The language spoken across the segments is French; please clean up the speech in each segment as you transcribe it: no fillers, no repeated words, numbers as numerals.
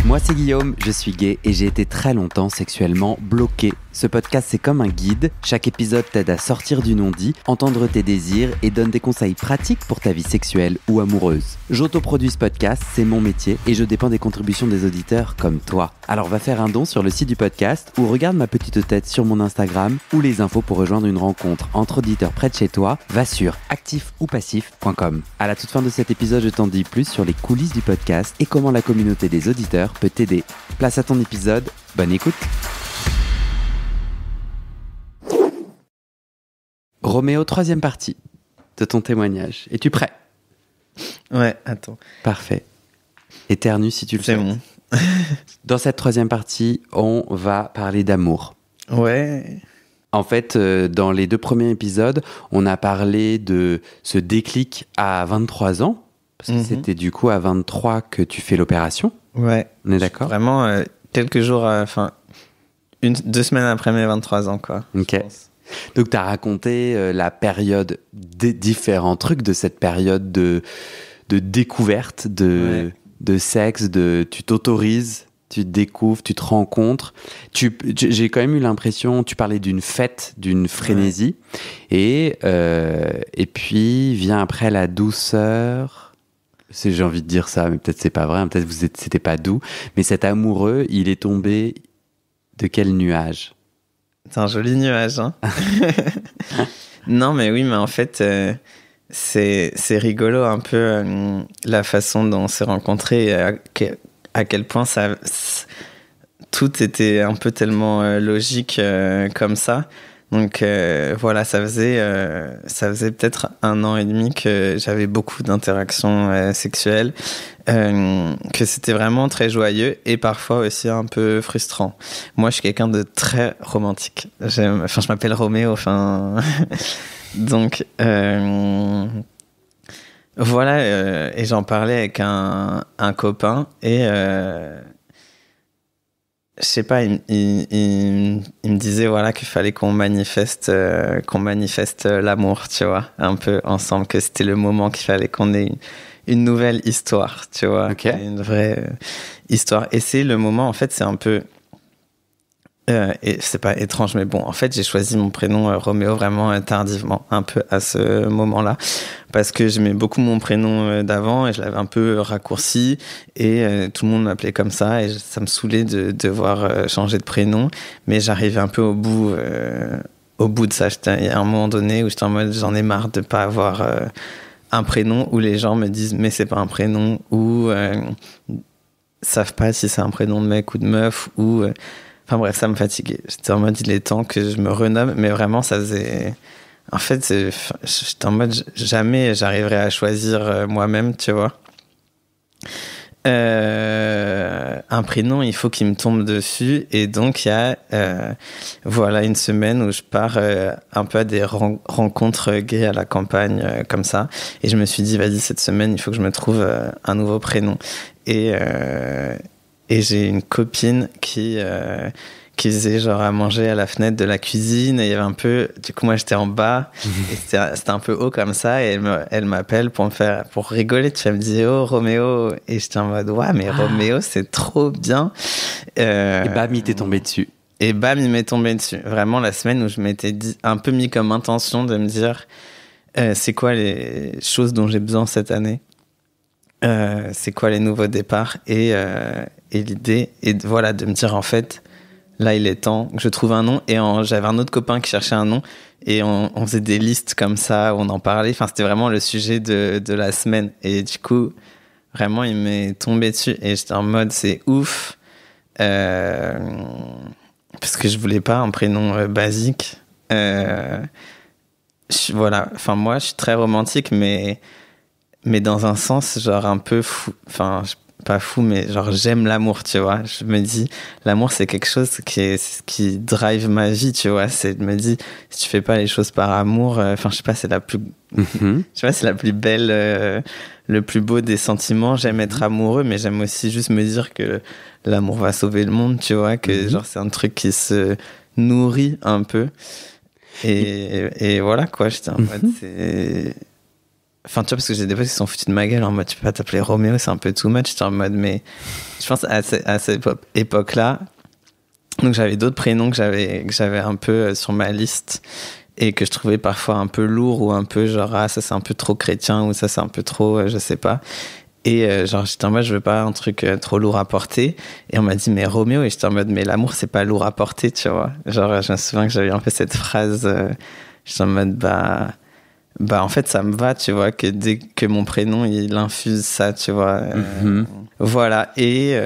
Moi c'est Guillaume, je suis gay et j'ai été très longtemps sexuellement bloqué. Ce podcast c'est comme un guide, chaque épisode t'aide à sortir du non-dit, entendre tes désirs et donne des conseils pratiques pour ta vie sexuelle ou amoureuse. J'autoproduis ce podcast, c'est mon métier et je dépends des contributions des auditeurs comme toi. Alors va faire un don sur le site du podcast ou regarde ma petite tête sur mon Instagram ou les infos pour rejoindre une rencontre entre auditeurs près de chez toi, va sur actifoupacif.com. À la toute fin de cet épisode, je t'en dis plus sur les coulisses du podcast et comment la communauté des auditeurs peut t'aider. Place à ton épisode, bonne écoute. Roméo, troisième partie de ton témoignage. Es-tu prêt? Ouais, attends. Parfait. Éternue si tu le souhaites. C'est bon. Dans cette troisième partie, on va parler d'amour. Ouais. En fait, dans les 2 premiers épisodes, on a parlé de ce déclic à 23 ans, parce que c'était du coup à 23 que tu fais l'opération. Ouais. On est d'accord? Vraiment, quelques jours, 2 semaines après mes 23 ans, quoi. Ok. Donc, tu as raconté la période des différents trucs de cette période de découverte, de sexe, tu t'autorises, tu te découvres, tu te rencontres. J'ai quand même eu l'impression, tu parlais d'une fête, d'une frénésie. Ouais. Et puis, vient après la douceur. J'ai envie de dire ça, mais peut-être c'est pas vrai, hein, peut-être c'était pas doux. Mais cet amoureux, il est tombé de quel nuage? C'est un joli nuage, hein. Non, mais oui, mais en fait, c'est rigolo un peu la façon dont on s'est rencontrés, à quel point tout était un peu tellement logique comme ça. Donc voilà, ça faisait peut-être 1 an et demi que j'avais beaucoup d'interactions sexuelles, que c'était vraiment très joyeux et parfois aussi un peu frustrant. Moi, je suis quelqu'un de très romantique. Je m'appelle Roméo. Donc voilà, et j'en parlais avec un copain et je sais pas, il me disait voilà qu'il fallait qu'on manifeste l'amour, tu vois, un peu ensemble, que c'était le moment qu'il fallait qu'on ait une nouvelle histoire, tu vois, okay. Une vraie histoire. Et c'est le moment, en fait, c'est un peu et c'est pas étrange, mais bon, en fait, j'ai choisi mon prénom Roméo vraiment tardivement, un peu à ce moment-là, parce que j'aimais beaucoup mon prénom d'avant et je l'avais un peu raccourci et tout le monde m'appelait comme ça et ça me saoulait de devoir changer de prénom, mais j'arrivais un peu au bout de ça. Il y a un moment donné où j'étais en mode j'en ai marre de pas avoir un prénom où les gens me disent mais c'est pas un prénom, ou savent pas si c'est un prénom de mec ou de meuf, ou enfin bref, ça me fatiguait. J'étais en mode, il est temps que je me renomme, mais vraiment, ça faisait... En fait, j'étais en mode, jamais j'arriverai à choisir moi-même, tu vois. Un prénom, il faut qu'il me tombe dessus. Et donc, il y a voilà, une semaine où je pars un peu à des rencontres gays à la campagne, comme ça. Et je me suis dit, vas-y, cette semaine, il faut que je me trouve un nouveau prénom. Et j'ai une copine qui faisait genre à manger à la fenêtre de la cuisine, et il y avait un peu, du coup moi j'étais en bas et c'était un peu haut comme ça, et elle m'appelle pour rigoler, tu vois, elle me dit oh Roméo, et j'étais en mode ouais mais Roméo c'est trop bien, et bam il t'est tombé dessus. Et bam il m'est tombé dessus, vraiment la semaine où je m'étais un peu mis comme intention de me dire c'est quoi les choses dont j'ai besoin cette année. C'est quoi les nouveaux départs, et l'idée, et voilà, de me dire en fait là il est temps que je trouve un nom. Et j'avais un autre copain qui cherchait un nom et on faisait des listes comme ça, on en parlait, enfin c'était vraiment le sujet de la semaine, et du coup vraiment il m'est tombé dessus et j'étais en mode c'est ouf, parce que je voulais pas un prénom basique. Voilà, enfin moi je suis très romantique, mais dans un sens, genre un peu fou. Enfin, pas fou, mais genre j'aime l'amour, tu vois. Je me dis, l'amour, c'est quelque chose qui drive ma vie, tu vois. Je me dis, si tu fais pas les choses par amour, enfin, je sais pas, c'est la plus... je sais pas, c'est la plus belle... le plus beau des sentiments. J'aime être amoureux, mais j'aime aussi juste me dire que l'amour va sauver le monde, tu vois. Que genre, c'est un truc qui se nourrit un peu. Et voilà, quoi. J'étais en mode, c'est... Enfin, tu vois, parce que j'ai des potes qui sont foutus de ma gueule en mode, tu peux pas t'appeler Roméo, c'est un peu too much. J'étais en mode, mais je pense à cette époque-là, donc j'avais d'autres prénoms que j'avais un peu sur ma liste et que je trouvais parfois un peu lourd ou un peu genre, ah, ça c'est un peu trop chrétien ou ça c'est un peu trop, je sais pas. Et genre, j'étais en mode, je veux pas un truc trop lourd à porter. Et on m'a dit, mais Roméo, et j'étais en mode, mais l'amour, c'est pas lourd à porter, tu vois. Genre, je me souviens que j'avais un peu cette phrase, j'étais en mode, en fait, ça me va, tu vois, que dès que mon prénom, il infuse ça, tu vois. Voilà. Et.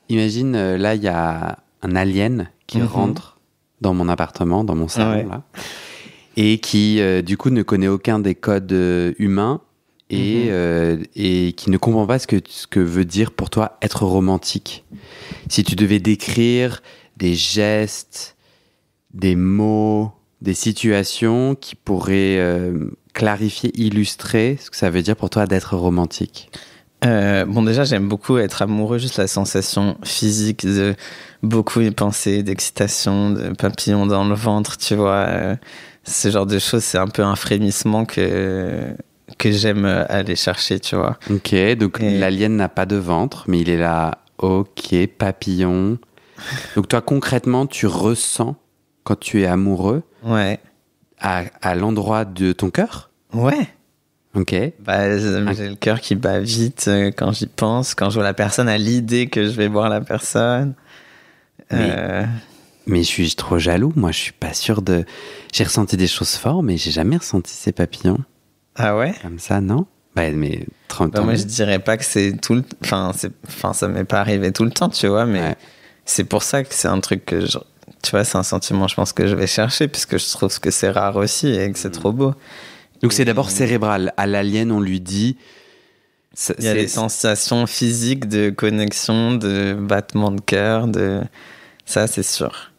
Imagine, là, il y a un alien qui rentre dans mon appartement, dans mon salon, là, et qui, du coup, ne connaît aucun des codes humains et qui ne comprend pas ce que veut dire pour toi être romantique. Si tu devais décrire des gestes, des mots, des situations qui pourraient clarifier, illustrer ce que ça veut dire pour toi d'être romantique. Bon, déjà, j'aime beaucoup être amoureux, juste la sensation physique de beaucoup y penser, d'excitation, de papillons dans le ventre, tu vois. Ce genre de choses, c'est un peu un frémissement que j'aime aller chercher, tu vois. Ok, donc l'alien n'a pas de ventre, mais il est là, ok, papillon. Donc toi, concrètement, tu ressens, quand tu es amoureux, à l'endroit de ton cœur ? Ouais. Ok. J'ai le cœur qui bat vite quand j'y pense, quand je vois la personne, à l'idée que je vais voir la personne. Mais je suis trop jaloux. Moi, je suis pas sûr de. J'ai ressenti des choses fortes, mais j'ai jamais ressenti ces papillons. Ah ouais? Comme ça, non? Mais 30 ans. Moi, je dirais pas que c'est tout le. Enfin, ça m'est pas arrivé tout le temps, tu vois, mais c'est pour ça que c'est un truc que tu vois, c'est un sentiment, je pense, que je vais chercher, puisque je trouve que c'est rare aussi et que c'est trop beau. Donc c'est d'abord cérébral. À l'alien, on lui dit... Il y a des sensations physiques de connexion, de battement de cœur, ça c'est sûr.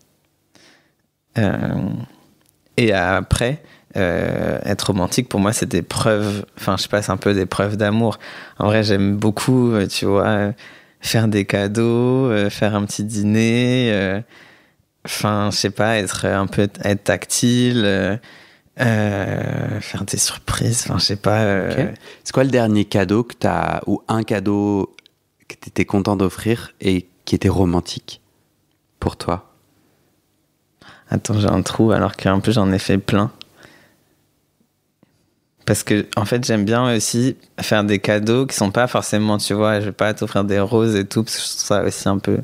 Et après, être romantique, pour moi, c'est des preuves... Enfin, je sais pas, c'est un peu des preuves d'amour. En vrai, j'aime beaucoup, tu vois, faire des cadeaux, faire un petit dîner... Enfin, je sais pas, être tactile... faire des surprises, enfin je sais pas. Okay. C'est quoi le dernier cadeau que t'as, ou un cadeau que t'étais content d'offrir et qui était romantique pour toi? Attends, j'ai un trou alors qu'un peu j'en ai fait plein. Parce que en fait j'aime bien aussi faire des cadeaux qui sont pas forcément, tu vois, je vais pas t'offrir des roses et tout parce que je trouve ça aussi un peu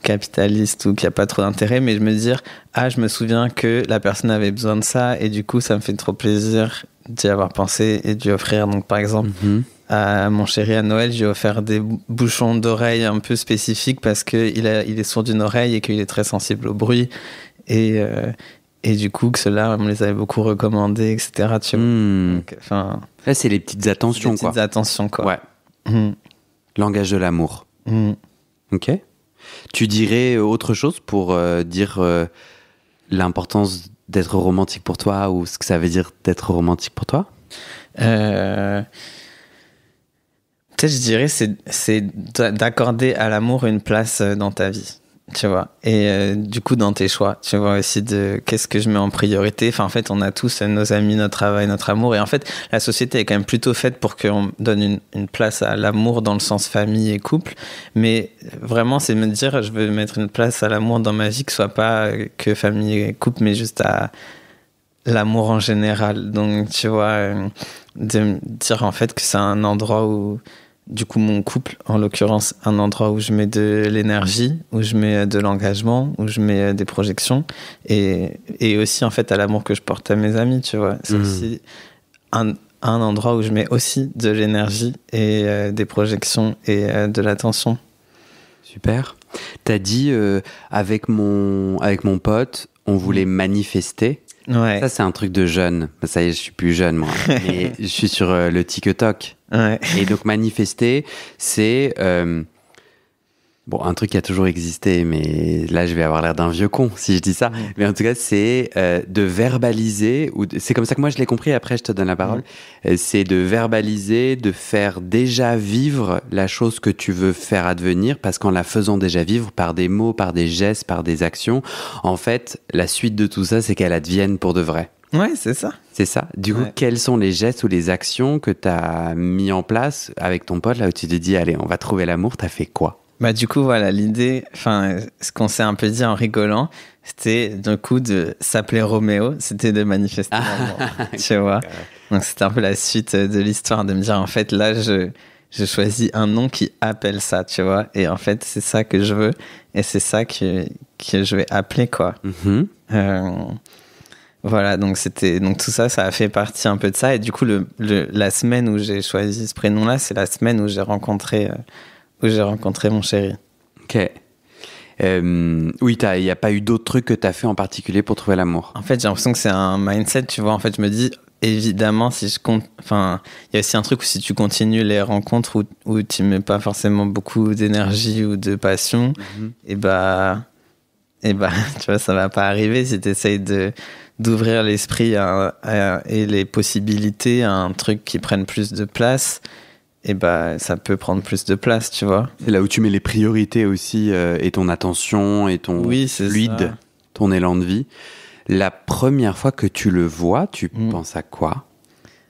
capitaliste ou qu'il n'y a pas trop d'intérêt, mais je me dire, je me souviens que la personne avait besoin de ça et du coup ça me fait trop plaisir d'y avoir pensé et d'y offrir. Donc par exemple à mon chéri à Noël, j'ai offert des bouchons d'oreilles un peu spécifiques parce qu'il est sourd d'une oreille et qu'il est très sensible au bruit et du coup que ceux-là on me les avait beaucoup recommandés, etc. Tu vois. Donc, là c'est les petites attentions, les petites attentions quoi. Ouais. Langage de l'amour. Ok. Tu dirais autre chose pour dire l'importance d'être romantique pour toi ou ce que ça veut dire d'être romantique pour toi? Peut-être je dirais c'est d'accorder à l'amour une place dans ta vie, tu vois, et du coup dans tes choix, tu vois, aussi de qu'est-ce que je mets en priorité. Enfin en fait on a tous nos amis, notre travail, notre amour, et en fait la société est quand même plutôt faite pour qu'on donne une place à l'amour dans le sens famille et couple, mais vraiment c'est me dire je veux mettre une place à l'amour dans ma vie qui soit pas que famille et couple mais juste à l'amour en général. Donc tu vois, de me dire en fait que c'est un endroit où du coup mon couple, en l'occurrence, un endroit où je mets de l'énergie, où je mets de l'engagement, où je mets des projections, et aussi en fait à l'amour que je porte à mes amis, tu vois. C'est aussi un endroit où je mets aussi de l'énergie et des projections et de l'attention. Super. T'as dit avec mon pote, on voulait manifester. Ouais. Ça c'est un truc de jeune. Ça y est, je suis plus jeune moi. Mais je suis sur le TikTok. Ouais. Et donc manifester, c'est un truc qui a toujours existé, mais là je vais avoir l'air d'un vieux con si je dis ça. Mais en tout cas, c'est de verbaliser, c'est comme ça que moi je l'ai compris. Après, je te donne la parole. C'est de verbaliser, de faire déjà vivre la chose que tu veux faire advenir, parce qu'en la faisant déjà vivre par des mots, par des gestes, par des actions, en fait, la suite de tout ça, c'est qu'elle advienne pour de vrai. Ouais, c'est ça. C'est ça. Du coup, quels sont les gestes ou les actions que tu as mis en place avec ton pote, là où tu te dis, allez, on va trouver l'amour, t'as fait quoi? Bah, du coup, voilà, l'idée, enfin, ce qu'on s'est un peu dit en rigolant, c'était du coup de s'appeler Roméo, c'était de manifester l'amour, tu vois. Donc, c'était un peu la suite de l'histoire, de me dire, en fait, là, je choisis un nom qui appelle ça, tu vois. Et en fait, c'est ça que je veux, et c'est ça que je vais appeler, quoi. Voilà, donc tout ça a fait partie un peu de ça. Et du coup, la semaine où j'ai choisi ce prénom-là, c'est la semaine où j'ai rencontré mon chéri. Ok. Oui, il n'y a pas eu d'autres trucs que tu as fait en particulier pour trouver l'amour? En fait, j'ai l'impression que c'est un mindset, tu vois. En fait, je me dis, évidemment, si je compte. Enfin, il y a aussi un truc où si tu continues les rencontres où tu mets pas forcément beaucoup d'énergie ou de passion, et bah, tu vois, ça va pas arriver si tu essayes d'ouvrir l'esprit et les possibilités à un truc qui prenne plus de place. Et bah, ça peut prendre plus de place, tu vois. C'est là où tu mets les priorités aussi, et ton attention, et ton fluide, ton élan de vie. La première fois que tu le vois, tu penses à quoi?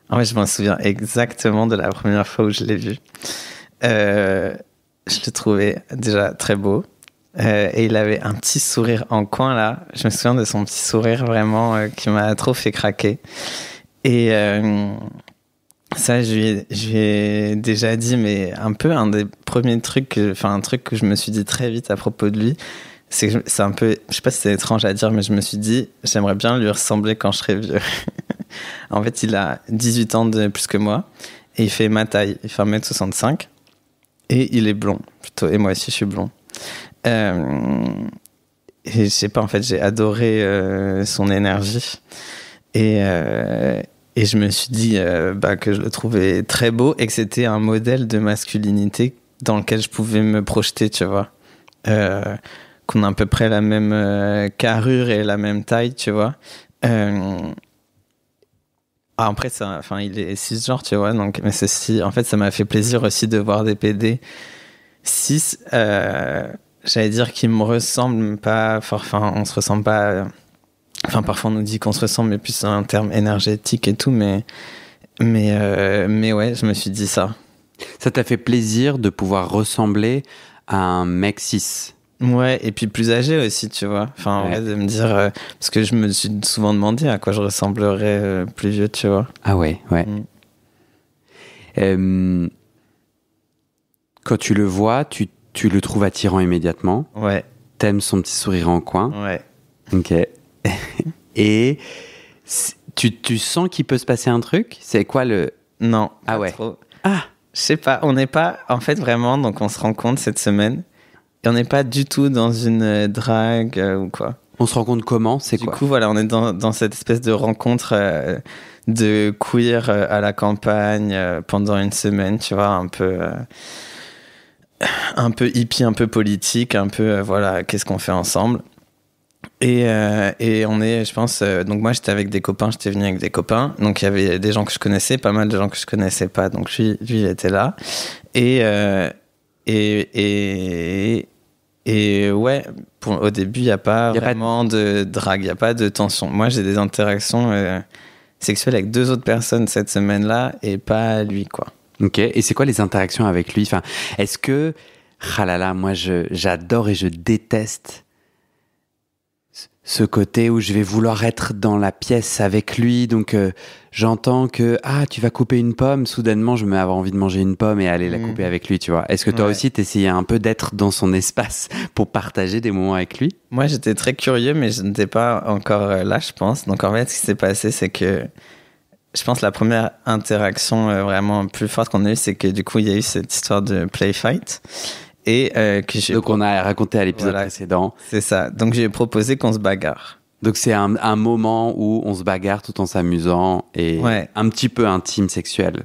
En fait, je m'en souviens exactement de la première fois où je l'ai vu. Je le trouvais déjà très beau. Et il avait un petit sourire en coin, là. Je me souviens de son petit sourire, vraiment, qui m'a trop fait craquer. Et... ça, je lui ai déjà dit, mais un peu un des premiers trucs, un truc que je me suis dit très vite à propos de lui, c'est que c'est un peu, je sais pas si c'est étrange à dire, mais je me suis dit, j'aimerais bien lui ressembler quand je serai vieux. En fait, il a 18 ans de plus que moi, et il fait ma taille, il fait 1m65, et il est blond, plutôt, et moi aussi je suis blond. Et je sais pas, en fait, j'ai adoré son énergie, et je me suis dit que je le trouvais très beau et que c'était un modèle de masculinité dans lequel je pouvais me projeter, tu vois. Qu'on a à peu près la même carrure et la même taille, tu vois. Après, il est cisgenre, tu vois. Donc, mais ceci, en fait, ça m'a fait plaisir aussi de voir des PD cis. J'allais dire qu'ils me ressemblent pas. Enfin, on se ressemble pas. Enfin, parfois on nous dit qu'on se ressemble, mais plus en termes énergétiques et tout, mais ouais, je me suis dit ça. Ça t'a fait plaisir de pouvoir ressembler à un mec cis? Ouais, et puis plus âgé aussi, tu vois. Enfin, en vrai, de me dire... parce que je me suis souvent demandé à quoi je ressemblerais plus vieux, tu vois. Ah ouais. Quand tu le vois, tu le trouves attirant immédiatement? Ouais. T'aimes son petit sourire en coin? Ouais. Ok. Et tu sens qu'il peut se passer un truc? C'est quoi le... Non. Ah ouais. Trop. Je sais pas, on n'est pas... En fait, vraiment, donc on se rencontre cette semaine, et on n'est pas du tout dans une drague ou quoi. On se rencontre comment? C'est quoi? Du coup, voilà, on est dans cette espèce de rencontre de queer à la campagne pendant une semaine, tu vois, un peu hippie, un peu politique, un peu, voilà, qu'est-ce qu'on fait ensemble? Et on est, je pense, donc moi j'étais avec des copains, j'étais venu avec des copains, donc il y avait des gens que je connaissais, pas mal de gens que je connaissais pas, donc lui il était là, et ouais, au début il y a pas vraiment de drague, il y a pas de tension. Moi j'ai des interactions sexuelles avec 2 autres personnes cette semaine-là et pas lui, quoi. Ok, et c'est quoi les interactions avec lui? Enfin, est-ce que, moi j'adore et je déteste ce côté où je vais vouloir être dans la pièce avec lui, donc j'entends que tu vas couper une pomme, soudainement je vais avoir envie de manger une pomme et aller la couper avec lui, tu vois. Est-ce que toi aussi t'essayais un peu d'être dans son espace pour partager des moments avec lui? Moi j'étais très curieux, mais je n'étais pas encore là, je pense. Donc en fait ce qui s'est passé, c'est que je pense la première interaction vraiment plus forte qu'on a eue, c'est que du coup il y a eu cette histoire de play fight. Et donc on a raconté à l'épisode précédent. C'est ça. Donc j'ai proposé qu'on se bagarre. Donc c'est un moment où on se bagarre tout en s'amusant et un petit peu intime, sexuel.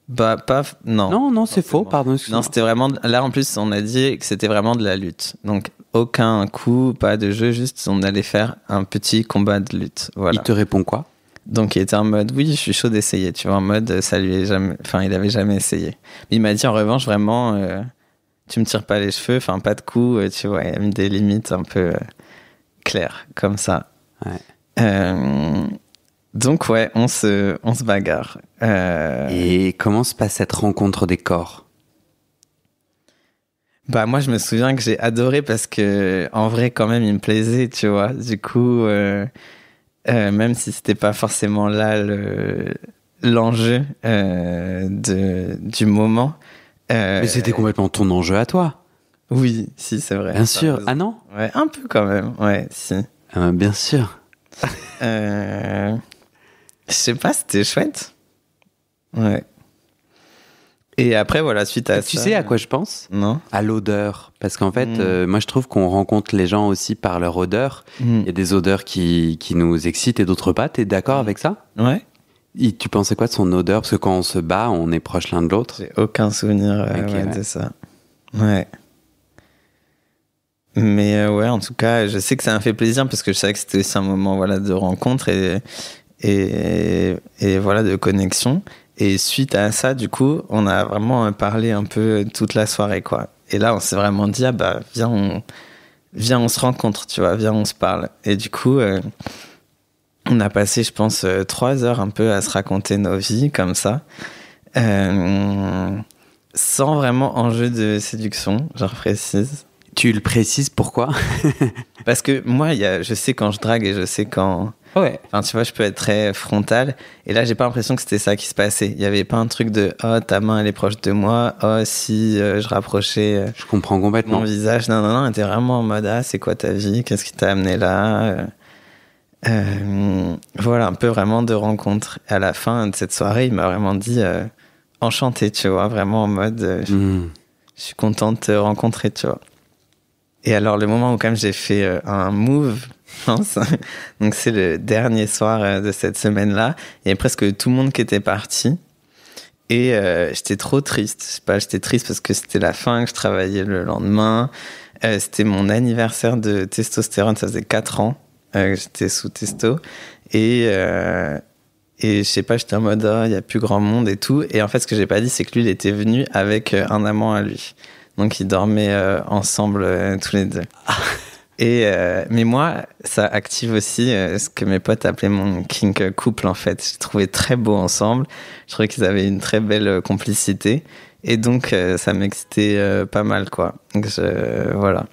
Bah pas non. Non, c'est faux. Pardon. Excuse-moi. Non, c'était vraiment là en plus on a dit que c'était vraiment de la lutte. Donc aucun coup, pas de jeu, juste on allait faire un petit combat de lutte. Voilà. Il te répond quoi? Donc il était en mode oui, je suis chaud d'essayer. Tu vois, en mode ça lui est jamais, il avait jamais essayé. Mais il m'a dit en revanche vraiment. Tu me tires pas les cheveux, pas de coups, tu vois, il y a mis des limites un peu claires, comme ça. Ouais. Donc ouais, on se bagarre. Et comment se passe cette rencontre des corps? Bah moi je me souviens que j'ai adoré parce que en vrai quand même il me plaisait, tu vois. Du coup, même si c'était pas forcément là l'enjeu du moment. Mais c'était complètement ton enjeu à toi. Oui, si c'est vrai. Bien sûr. Ah non? Ouais, un peu quand même. Ouais, si. Bien sûr. Je sais pas, c'était chouette. Ouais. Et après, voilà, suite à ça... Tu sais à quoi je pense? Non. À l'odeur. Parce qu'en fait, moi, je trouve qu'on rencontre les gens aussi par leur odeur. Il y a des odeurs qui nous excitent et d'autres pas. T'es d'accord avec ça? Ouais. Tu pensais quoi de son odeur? Parce que quand on se bat, on est proche l'un de l'autre. J'ai aucun souvenir de ça. Ouais. Mais ouais, en tout cas, je sais que ça m'a fait plaisir parce que je savais que c'était aussi un moment voilà, de rencontre et voilà, de connexion. Et suite à ça, du coup, on a vraiment parlé un peu toute la soirée, quoi. Et là, on s'est vraiment dit, ah bah, viens, on se rencontre, tu vois, viens, on se parle. Et du coup, on a passé, je pense, 3 heures un peu à se raconter nos vies, comme ça. Sans vraiment enjeu de séduction, je précise. Tu le précises pourquoi? Parce que moi, je sais quand je drague et je sais quand... Ouais. Enfin, tu vois, je peux être très frontal. Et là, j'ai pas l'impression que c'était ça qui se passait. Il y avait pas un truc de « Oh, ta main, elle est proche de moi. Oh, si je rapprochais je comprends complètement. mon visage. » Non, on était vraiment en mode « Ah, c'est quoi ta vie? Qu'est-ce qui t'a amené là ?» Voilà, un peu vraiment de rencontre. Et à la fin de cette soirée, il m'a vraiment dit enchanté, tu vois, vraiment en mode je suis content de te rencontrer, tu vois. Et alors, le moment où quand même j'ai fait un move, je pense, donc c'est le dernier soir de cette semaine-là, il y avait presque tout le monde qui était parti. Et j'étais trop triste. Je sais pas, j'étais triste parce que c'était la fin, que je travaillais le lendemain. C'était mon anniversaire de testostérone, ça faisait 4 ans que j'étais sous testo. Et je sais pas, j'étais en mode, il y a plus grand monde et tout. Et en fait, ce que j'ai pas dit, c'est que lui, il était venu avec un amant à lui. Donc, ils dormaient ensemble tous les deux. Et mais moi, ça active aussi ce que mes potes appelaient mon kink couple, en fait. Je les trouvais très beaux ensemble. Je trouvais qu'ils avaient une très belle complicité. Et donc, ça m'excitait pas mal, quoi. Donc, voilà.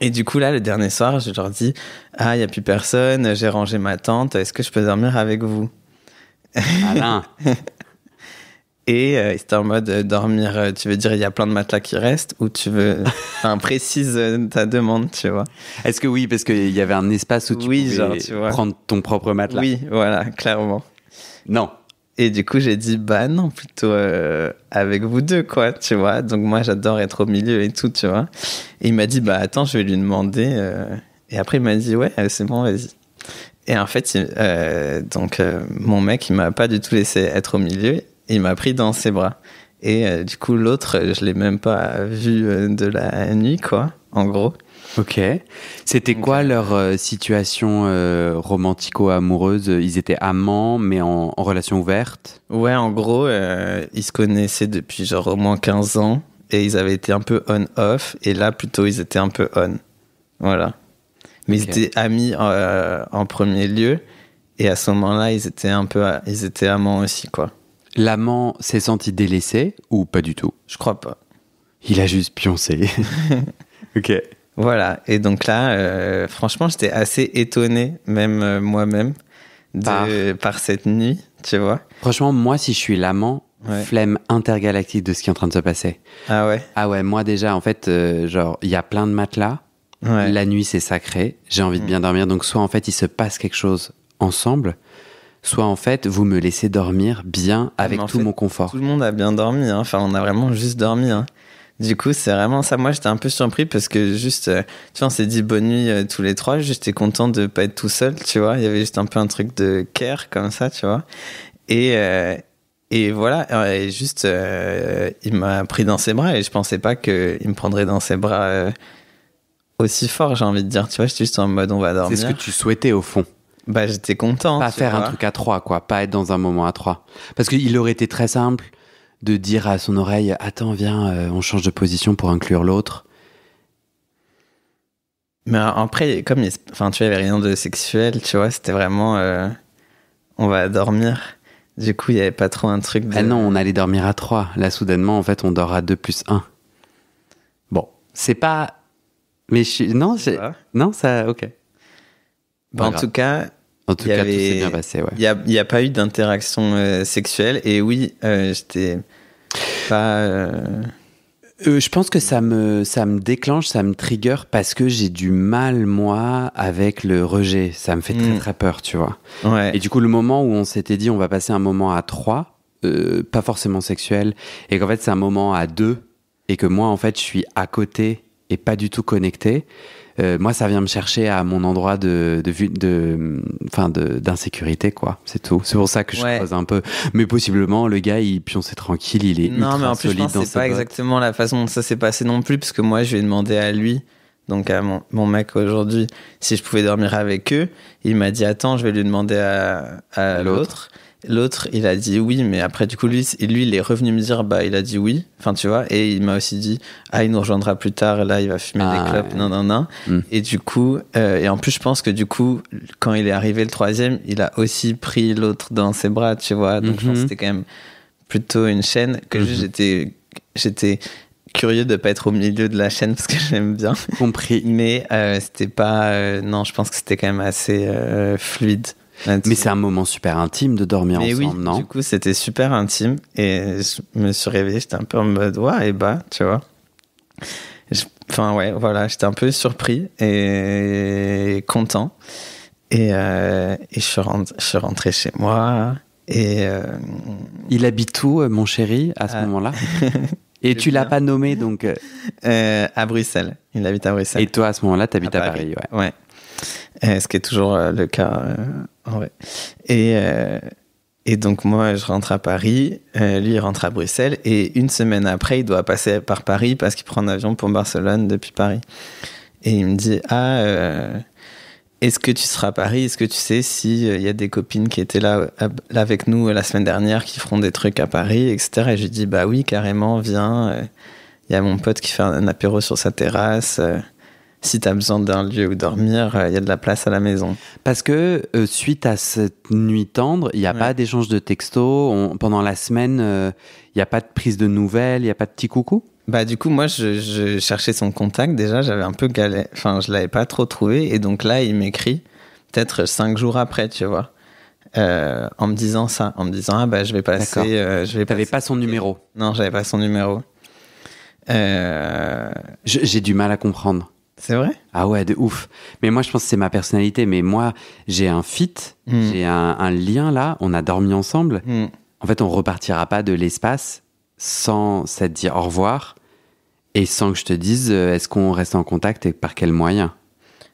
Et du coup, là, le dernier soir, je leur dis « Ah, il n'y a plus personne, j'ai rangé ma tente, est-ce que je peux dormir avec vous ?» Alain. Et c'était en mode dormir, tu veux dire il y a plein de matelas qui restent ou tu veux... Enfin, précise ta demande, tu vois. Est-ce que oui, parce qu'il y avait un espace où tu pouvais genre, tu vois, prendre ton propre matelas? Oui, voilà, clairement. Non. Et du coup, j'ai dit, bah non, plutôt avec vous deux, quoi, tu vois. Donc moi, j'adore être au milieu et tout, tu vois. Et il m'a dit, bah attends, je vais lui demander. Et après, il m'a dit, ouais, c'est bon, vas-y. Et en fait, mon mec, il m'a pas du tout laissé être au milieu. Il m'a pris dans ses bras. Et du coup, l'autre, je l'ai même pas vu de la nuit, quoi, en gros. Ok. C'était quoi leur situation romantico-amoureuse? Ils étaient amants, mais en relation ouverte? Ouais, en gros, ils se connaissaient depuis genre au moins 15 ans. Et ils avaient été un peu on-off. Et là, plutôt, ils étaient un peu on. Voilà. Mais ils étaient amis en premier lieu. Et à ce moment-là, ils étaient amants aussi, quoi. L'amant s'est senti délaissé ou pas du tout? Je crois pas. Il a juste pioncé. Ok. Voilà. Et donc là, franchement, j'étais assez étonné, même moi-même, par cette nuit, tu vois. Franchement, moi, si je suis l'amant, flemme intergalactique de ce qui est en train de se passer. Ah ouais? Ah ouais, moi déjà, en fait, genre, il y a plein de matelas. Ouais. La nuit, c'est sacré. J'ai envie de bien dormir. Donc, soit en fait, il se passe quelque chose ensemble, soit en fait, vous me laissez dormir bien avec tout mon confort. Tout le monde a bien dormi, hein. Enfin, on a vraiment juste dormi, hein. Du coup, c'est vraiment ça. Moi, j'étais un peu surpris parce que juste, tu vois, on s'est dit bonne nuit tous les trois. J'étais content de pas être tout seul, tu vois. Il y avait juste un peu un truc de care comme ça, tu vois. Et voilà. Et juste, il m'a pris dans ses bras et je pensais pas qu'il me prendrait dans ses bras aussi fort, j'ai envie de dire. Tu vois, j'étais juste en mode on va dormir. C'est ce que tu souhaitais au fond. Bah, j'étais content. Pas faire un truc à 3, quoi. Pas être dans un moment à 3. Parce qu'il aurait été très simple de dire à son oreille « Attends, viens, on change de position pour inclure l'autre. » Mais après, comme tu vois, il n'y avait rien de sexuel, tu vois, c'était vraiment... on va dormir. Du coup, il n'y avait pas trop un truc de... Ah non, on allait dormir à 3. Là, soudainement, en fait, on dort à 2 plus 1. Bon, c'est pas... Mais non, non, ça... Ok. En tout cas, tout s'est bien passé, ouais. Il n'y a pas eu d'interaction sexuelle. Et oui, j'étais pas... je pense que ça me déclenche, ça me trigger parce que j'ai du mal, moi, avec le rejet. Ça me fait très, très peur, tu vois. Ouais. Et du coup, le moment où on s'était dit on va passer un moment à 3, pas forcément sexuel, et qu'en fait, c'est un moment à 2, et que moi, en fait, je suis à côté et pas du tout connecté, moi, ça vient me chercher à mon endroit d'insécurité, quoi. C'est tout. C'est pour ça que je creuse un peu. Mais possiblement, le gars, il pionçait tranquille, il est ultra mais en plus, solide je pense dans que c'est pas exactement la façon dont ça s'est passé non plus, parce que moi, je lui ai demandé à lui, donc à mon mec aujourd'hui, si je pouvais dormir avec eux. Il m'a dit, attends, je vais lui demander à l'autre. L'autre, il a dit oui, mais après, du coup, lui, il est revenu me dire, bah, il a dit oui. Enfin, tu vois, et il m'a aussi dit, il nous rejoindra plus tard, et là, il va fumer des clopes, non. Et du coup, et en plus, je pense que du coup, quand il est arrivé le troisième, il a aussi pris l'autre dans ses bras, tu vois. Donc, je pense que c'était quand même plutôt une chaîne que j'étais curieux de pas être au milieu de la chaîne parce que j'aime bien. Compris. Mais c'était pas, non, je pense que c'était quand même assez fluide. Mais c'est un moment super intime de dormir ensemble, non ? Du coup, c'était super intime et je me suis réveillé, j'étais un peu en mode et bah, tu vois. Enfin, ouais, voilà, j'étais un peu surpris et content. Et je suis rentré chez moi et... Il habite où, mon chéri, à ce moment-là ? Et tu l'as pas nommé, donc... À Bruxelles. Il habite à Bruxelles. Et toi, à ce moment-là, tu habites à Paris, ouais. Ce qui est toujours le cas en vrai. Et donc moi je rentre à Paris, lui il rentre à Bruxelles et une semaine après il doit passer par Paris parce qu'il prend un avion pour Barcelone depuis Paris. Et il me dit est-ce que tu seras à Paris ? Est-ce que tu sais s'il y a des copines qui étaient là avec nous la semaine dernière qui feront des trucs à Paris, etc. Et je lui dis bah oui carrément viens, il y a mon pote qui fait un apéro sur sa terrasse. Si tu as besoin d'un lieu où dormir, il y a de la place à la maison. Parce que suite à cette nuit tendre, il n'y a pas d'échange de textos. Pendant la semaine, il n'y a pas de prise de nouvelles, il n'y a pas de petit coucou ? Bah, du coup, moi, je cherchais son contact. Déjà, j'avais un peu galéré. Enfin, je ne l'avais pas trop trouvé. Et donc là, il m'écrit peut-être 5 jours après, tu vois. En me disant ça. En me disant, je vais passer... Tu n'avais pas son numéro ? Non, je n'avais pas son numéro. J'ai du mal à comprendre. C'est vrai ? Ah ouais, de ouf. Mais moi, je pense que c'est ma personnalité. Mais moi, j'ai un fit, j'ai un lien là. On a dormi ensemble. En fait, on repartira pas de l'espace sans s'être dit au revoir et sans que je te dise est-ce qu'on reste en contact et par quel moyen ?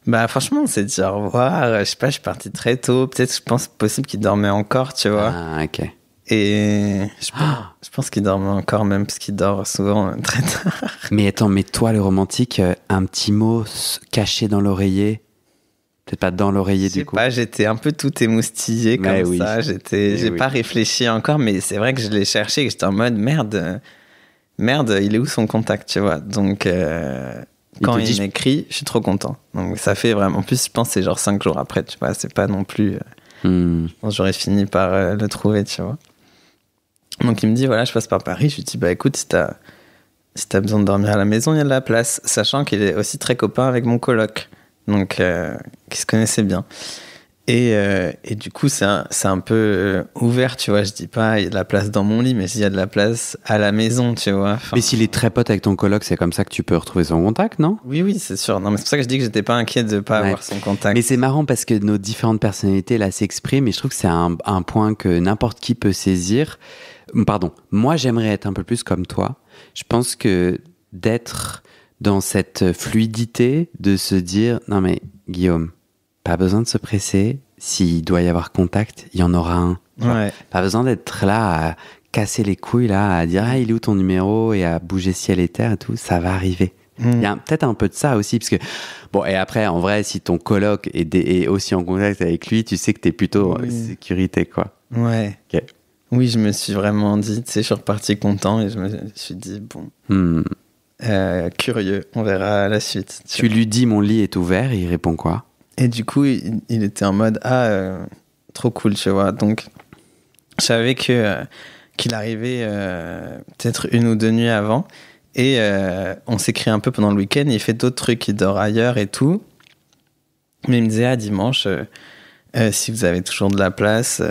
Bah franchement, on s'est dit au revoir. Je sais pas, je suis parti très tôt. Peut-être, je pense possible qu'il dormait encore, tu vois. Ah, ok. Et je pense qu'il dormait encore, même parce qu'il dort souvent très tard. Mais attends, mais toi, le romantique, un petit mot caché dans l'oreiller, peut-être pas dans l'oreiller du coup. Je sais pas, j'étais un peu tout émoustillé comme ça. J'ai pas réfléchi encore, mais c'est vrai que je l'ai cherché et que j'étais en mode merde, il est où son contact, tu vois. Donc quand il m'écrit, je suis trop content. Donc ça fait vraiment. En plus, je pense que c'est genre 5 jours après, tu vois. C'est pas non plus. Je pense que j'aurais fini par le trouver, tu vois. Donc il me dit voilà, je passe par Paris. Je lui dis bah écoute, si t'as besoin de dormir à la maison, il y a de la place, sachant qu'il est aussi très copain avec mon coloc, donc qui se connaissait bien. Et du coup c'est un peu ouvert, tu vois. Je dis pas il y a de la place dans mon lit, mais il y a de la place à la maison, tu vois. Enfin, mais s'il est très pote avec ton coloc, c'est comme ça que tu peux retrouver son contact, non ? Oui, c'est sûr. Non, mais c'est pour ça que je dis que j'étais pas inquiet de pas avoir son contact. Mais c'est marrant parce que nos différentes personnalités là s'expriment et je trouve que c'est un point que n'importe qui peut saisir. Pardon, moi j'aimerais être un peu plus comme toi. Je pense que d'être dans cette fluidité, de se dire non mais Guillaume, pas besoin de se presser. S'il doit y avoir contact, il y en aura un. Ouais. Pas besoin d'être là à casser les couilles là, à dire il est où ton numéro et à bouger ciel et terre et tout. Ça va arriver. Il y a peut-être un peu de ça aussi parce que bon, et après en vrai si ton coloc est aussi en contact avec lui, tu sais que t'es plutôt en sécurité quoi. Ouais. Ok. Oui, je me suis vraiment dit, tu sais, je suis reparti content et je me suis dit, bon, curieux, on verra la suite. Tu lui dis mon lit est ouvert et il répond quoi ? Et du coup, il était en mode, trop cool, tu vois. Donc, je savais qu'il arrivait peut-être 1 ou 2 nuits avant. Et on s'écrit un peu pendant le week-end. Il fait d'autres trucs, il dort ailleurs et tout. Mais il me disait, dimanche, si vous avez toujours de la place,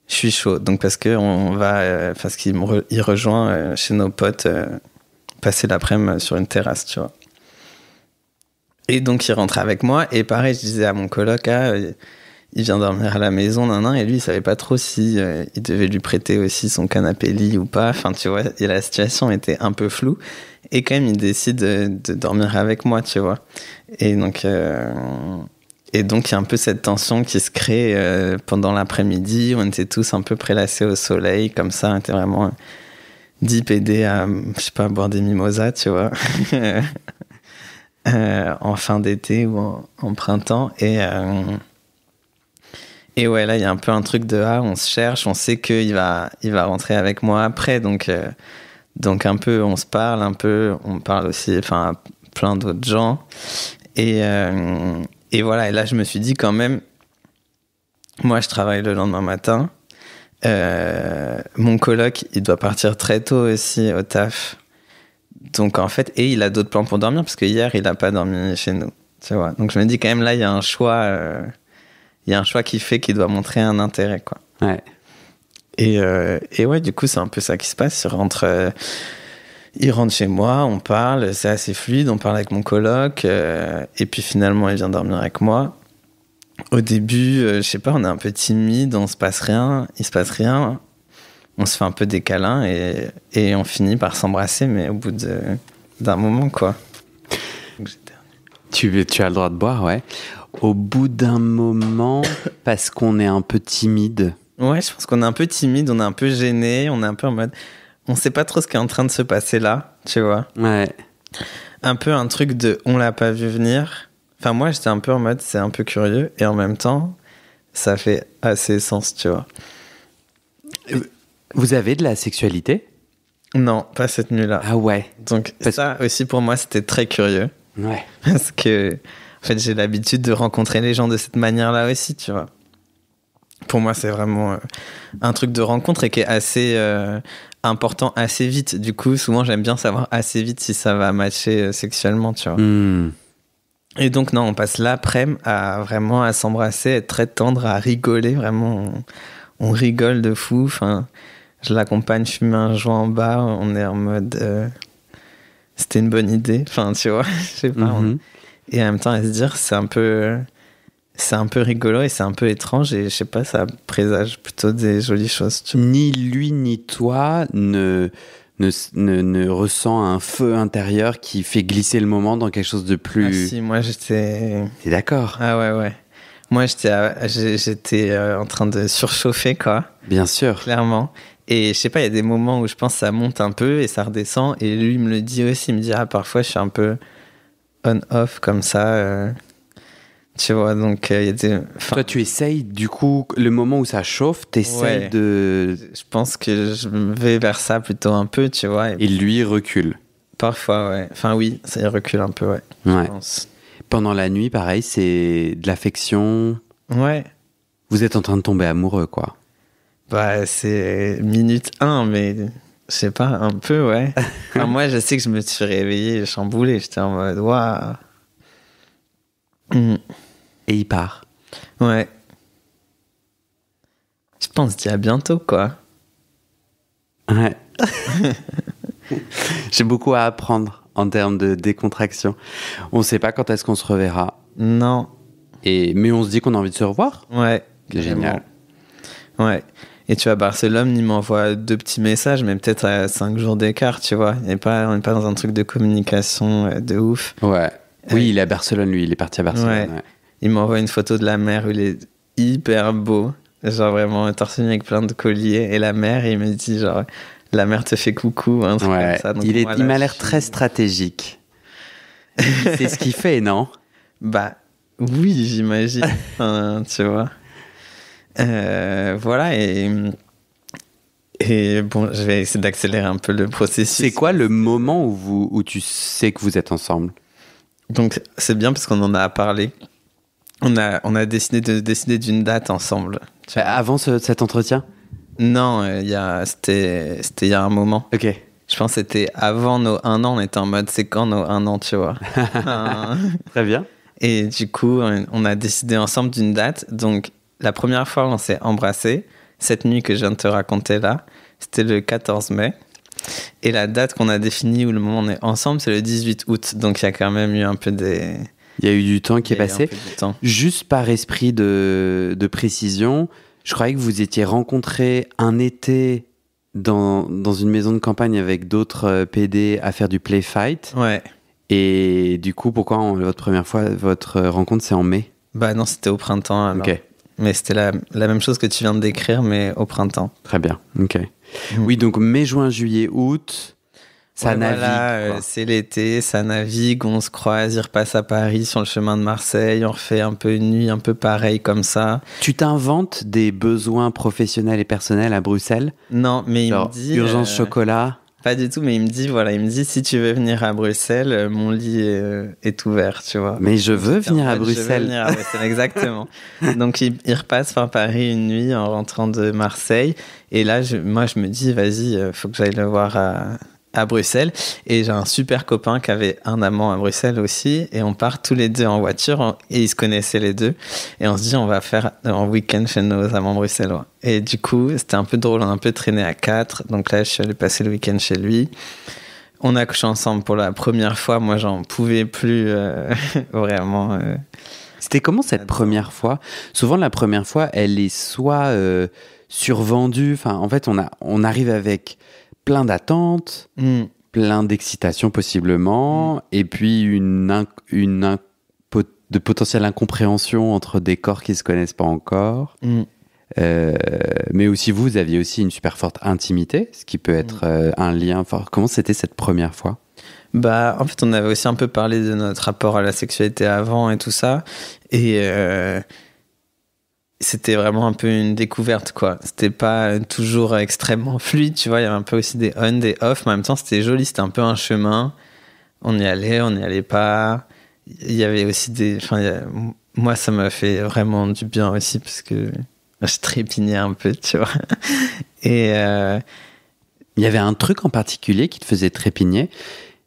je suis chaud. Donc, parce qu'il il rejoint chez nos potes passer l'après-midi sur une terrasse, tu vois. Et donc, il rentre avec moi. Et pareil, je disais à mon coloc, il vient dormir à la maison, et lui, il savait pas trop si il devait lui prêter aussi son canapé-lit ou pas. Enfin, tu vois, et la situation était un peu floue. Et quand même, il décide de dormir avec moi, tu vois. Et donc, il y a un peu cette tension qui se crée pendant l'après-midi. On était tous un peu prélassés au soleil, comme ça. On était vraiment deep aidés à, je sais pas, boire des mimosas, tu vois. En fin d'été ou en printemps. Et ouais, là, il y a un peu un truc de on se cherche, on sait qu'il va rentrer avec moi après, donc un peu, on se parle un peu, on parle aussi, enfin, à plein d'autres gens. Et voilà, et là, je me suis dit quand même, moi, je travaille le lendemain matin, mon coloc, il doit partir très tôt aussi au taf. Donc, en fait, et il a d'autres plans pour dormir, parce que hier, il n'a pas dormi chez nous, tu vois. Donc, je me dis quand même, là, il y a un choix... Il y a un choix qui fait qu'il doit montrer un intérêt, quoi. Ouais. Et ouais, du coup, c'est un peu ça qui se passe. Il rentre chez moi, on parle, c'est assez fluide, on parle avec mon coloc, et puis finalement, il vient dormir avec moi. Au début, je sais pas, on est un peu timide, il se passe rien. On se fait un peu des câlins et on finit par s'embrasser, mais au bout d'un moment, quoi. Donc, tu as le droit de boire, ouais. Au bout d'un moment, parce qu'on est un peu timide. Ouais, je pense qu'on est un peu timide, on est un peu gêné, on est un peu en mode... On sait pas trop ce qui est en train de se passer là, tu vois. Ouais. Un peu un truc de on l'a pas vu venir. Enfin, moi, j'étais un peu en mode c'est un peu curieux, et en même temps, ça fait assez sens, tu vois. Vous avez de la sexualité ? Non, pas cette nuit-là. Ah ouais. Donc ça aussi, pour moi, c'était très curieux. Ouais. Parce que... En fait, j'ai l'habitude de rencontrer les gens de cette manière-là aussi, tu vois. Pour moi, c'est vraiment un truc de rencontre et qui est assez important assez vite. Du coup, souvent, j'aime bien savoir assez vite si ça va matcher sexuellement, tu vois. Et donc, non, on passe l'après-midi à s'embrasser, être très tendre, à rigoler. Vraiment, on rigole de fou. Enfin, je l'accompagne fumer un joint en bas. On est en mode... c'était une bonne idée. Enfin, tu vois, je sais pas. Et en même temps, à se dire, c'est un peu rigolo et c'est un peu étrange et je sais pas, ça présage plutôt des jolies choses. Ni lui ni toi ne ressent un feu intérieur qui fait glisser le moment dans quelque chose de plus... Ah si, moi j'étais... T'es d'accord ? Ah ouais. Moi j'étais en train de surchauffer, quoi. Bien sûr. Clairement. Et je sais pas, il y a des moments où je pense que ça monte un peu et ça redescend. Et lui me le dit aussi, il me dit, parfois je suis un peu... on-off comme ça, tu vois, donc il y a des... Toi, tu essayes, du coup, le moment où ça chauffe, t'essayes de... Je pense que je vais vers ça plutôt un peu, tu vois. Et lui recule. Parfois, ouais. Enfin, oui, ça y recule un peu, ouais. Ouais. Je pense. Pendant la nuit, pareil, c'est de l'affection. Ouais. Vous êtes en train de tomber amoureux, quoi. Bah, c'est minute 1, mais... Je sais pas, un peu, ouais. Enfin, moi, je sais que je me suis réveillé chamboulé. J'étais en mode, waouh. Et il part. Ouais. Je pense qu'il y a bientôt, quoi. Ouais. J'ai beaucoup à apprendre en termes de décontraction. On sait pas quand est-ce qu'on se reverra. Non. Mais on se dit qu'on a envie de se revoir. Ouais. C'est génial. Ouais. Et tu vois, Barcelone, il m'envoie 2 petits messages, mais peut-être à 5 jours d'écart, tu vois. On n'est pas dans un truc de communication de ouf. Ouais. Oui, il est à Barcelone, lui. Il est parti à Barcelone. Ouais. Il m'envoie une photo de la mer où il est hyper beau. Genre vraiment torse nu avec plein de colliers. Et la mer, il me dit genre, la mer te fait coucou, un truc comme ça. Donc, il m'a l'air très stratégique. C'est ce qu'il fait, non ? Bah, oui, j'imagine. Tu vois. Voilà, et bon, je vais essayer d'accélérer un peu le processus. C'est quoi le moment où tu sais que vous êtes ensemble ? Donc, c'est bien parce qu'on en a parlé. On a décidé d'une date ensemble. Avant cet entretien? Non, c'était il y a un moment. Ok. Je pense que c'était avant nos 1 an. On était en mode, c'est quand nos 1 an, tu vois. Très bien. Et du coup, on a décidé ensemble d'une date. Donc, la première fois, on s'est embrassés. Cette nuit que je viens de te raconter là, c'était le 14 mai. Et la date qu'on a définie où le moment où on est ensemble, c'est le 18 août. Donc, il y a quand même eu un peu des... Il y a eu du temps qui est passé. Juste par esprit de précision, je croyais que vous étiez rencontrés un été dans une maison de campagne avec d'autres PD à faire du play fight. Ouais. Et du coup, pourquoi votre rencontre, c'est en mai? Bah non, c'était au printemps. Alors. Ok. Mais c'était la même chose que tu viens de décrire, mais au printemps. Très bien. Ok. Oui, donc mai, juin, juillet, août... Ça navigue. Voilà, c'est l'été, ça navigue, on se croise, il repasse à Paris sur le chemin de Marseille, on refait un peu une nuit un peu pareille comme ça. Tu t'inventes des besoins professionnels et personnels à Bruxelles? Non, mais il me dit... Urgence chocolat? Pas du tout, mais il me dit, si tu veux venir à Bruxelles, mon lit est ouvert, tu vois. Mais je veux venir à Bruxelles. Je veux venir à Bruxelles, exactement. Donc il repasse par Paris une nuit en rentrant de Marseille. Et là, moi je me dis, vas-y, faut que j'aille le voir à Bruxelles, et j'ai un super copain qui avait un amant à Bruxelles aussi, et on part tous les deux en voiture, et ils se connaissaient les deux, et on se dit on va faire un week-end chez nos amants bruxellois. Et du coup c'était un peu drôle, on a un peu traîné à 4, donc là je suis allé passer le week-end chez lui. On a couché ensemble pour la première fois, moi j'en pouvais plus vraiment. C'était comment cette première fois? Souvent la première fois elle est soit survendue, enfin en fait on arrive avec plein d'attentes, plein d'excitation possiblement, et puis de potentielle incompréhension entre des corps qui ne se connaissent pas encore. Mais aussi vous aviez aussi une super forte intimité, ce qui peut être un lien fort. Comment c'était cette première fois? Bah, en fait, on avait aussi un peu parlé de notre rapport à la sexualité avant et tout ça, et c'était vraiment un peu une découverte, quoi. C'était pas toujours extrêmement fluide, tu vois. Il y avait un peu aussi des on, des off, mais en même temps, c'était joli. C'était un peu un chemin. On n'y allait pas. Il y avait aussi des... Moi, ça m'a fait vraiment du bien aussi, parce que je trépignais un peu, tu vois. Et... Il y avait un truc en particulier qui te faisait trépigner?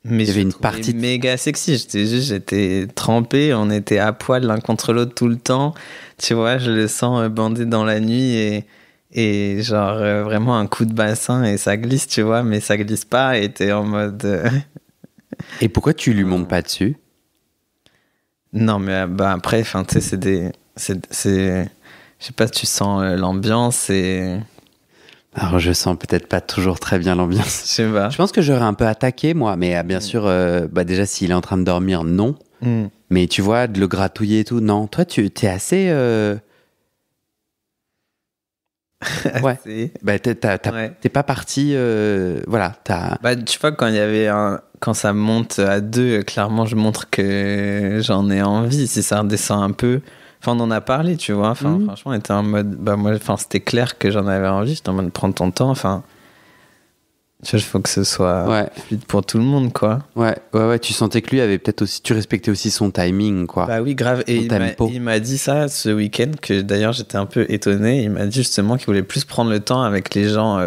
Mais il y avait une partie méga sexy. J'étais trempé, on était à poil l'un contre l'autre tout le temps. Tu vois, je le sens bander dans la nuit et genre vraiment un coup de bassin et ça glisse, tu vois, mais ça glisse pas et t'es en mode. Et pourquoi tu lui montes pas dessus? Non, mais bah après, tu sais, je sais pas, tu sens l'ambiance et. Alors, je sens peut-être pas toujours très bien l'ambiance. Je sais pas. Je pense que j'aurais un peu attaqué, moi. Mais bien sûr, déjà, s'il est en train de dormir, non. Mais tu vois, de le gratouiller et tout, non. Toi, tu es assez... Ouais. Bah, t'es pas parti... Voilà, Bah, tu vois, quand ça monte à 2, clairement, je montre que j'en ai envie. Si ça redescend un peu... Enfin, on en a parlé, tu vois. Enfin, franchement, on était en mode... Bah, moi, c'était clair que j'en avais envie. J'étais en mode, prends ton temps. Enfin, tu vois, il faut que ce soit fluide pour tout le monde, quoi. Ouais. Tu sentais que lui avait peut-être aussi... Tu respectais aussi son timing, quoi. Bah oui, grave. Et il m'a dit ça ce week-end, que d'ailleurs, j'étais un peu étonné. Il m'a dit justement qu'il voulait plus prendre le temps avec les gens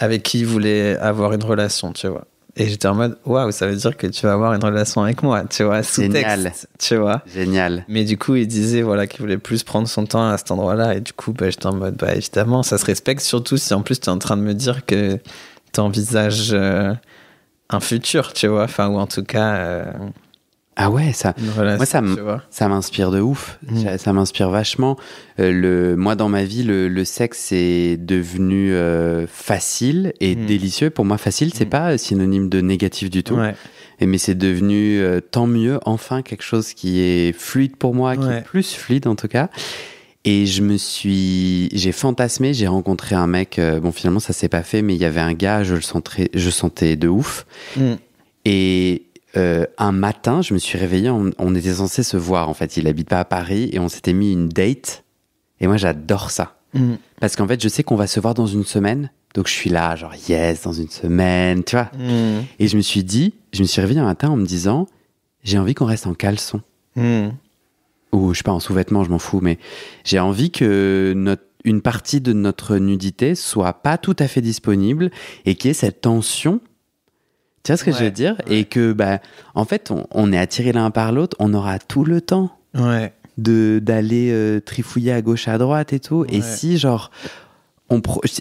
avec qui il voulait avoir une relation, tu vois. Et j'étais en mode, waouh, ça veut dire que tu vas avoir une relation avec moi, tu vois, sous-texte, tu vois. Génial. Mais du coup, il disait, voilà, qu'il voulait plus prendre son temps à cet endroit-là. Et du coup, bah, j'étais en mode, bah, évidemment, ça se respecte, surtout si en plus tu es en train de me dire que tu envisages un futur, tu vois, enfin, ou en tout cas... Ah ouais, une relation, moi, ça m'inspire de ouf. Ça m'inspire vachement. Moi, dans ma vie, le sexe est devenu facile et délicieux. Pour moi, facile, c'est pas synonyme de négatif du tout. Ouais. Mais c'est devenu tant mieux, enfin, quelque chose qui est fluide pour moi, qui est plus fluide en tout cas. Et j'ai fantasmé, j'ai rencontré un mec, bon, finalement, ça s'est pas fait, mais il y avait un gars, je sentais de ouf. Et un matin, je me suis réveillé, on était censé se voir, en fait. Il habite pas à Paris et on s'était mis une date. Et moi, j'adore ça. Parce qu'en fait, je sais qu'on va se voir dans une semaine. Donc, je suis là, genre, yes, dans une semaine, tu vois. Et je me suis réveillé un matin en me disant, j'ai envie qu'on reste en caleçon. ou je sais pas, en sous-vêtements, je m'en fous, mais j'ai envie que une partie de notre nudité soit pas tout à fait disponible et qu'il y ait cette tension. Tu vois ce que je veux dire? Et que, en fait, on est attirés l'un par l'autre, on aura tout le temps d'aller trifouiller à gauche, à droite et tout. Ouais. Et si, genre,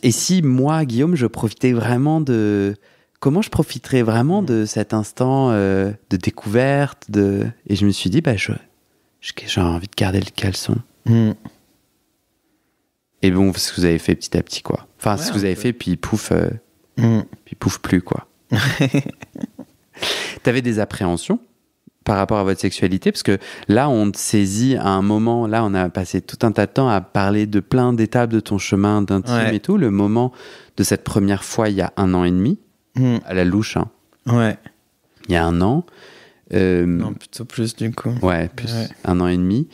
et si moi, Guillaume, je profitais vraiment de... Comment je profiterais vraiment de cet instant de découverte Et je me suis dit, j'ai envie de garder le caleçon. Et bon, c'est ce que vous avez fait petit à petit, quoi. Enfin, c'est ce que vous avez fait, puis pouf, puis pouf plus, quoi. T'avais des appréhensions par rapport à votre sexualité? Parce que là, on te saisit à un moment, là, on a passé tout un tas de temps à parler de plein d'étapes de ton chemin d'intime et tout. Le moment de cette première fois, il y a 1 an et demi, à la louche, hein. Ouais. Il y a 1 an. Non, plutôt plus, du coup. Ouais, plus 1 an et demi.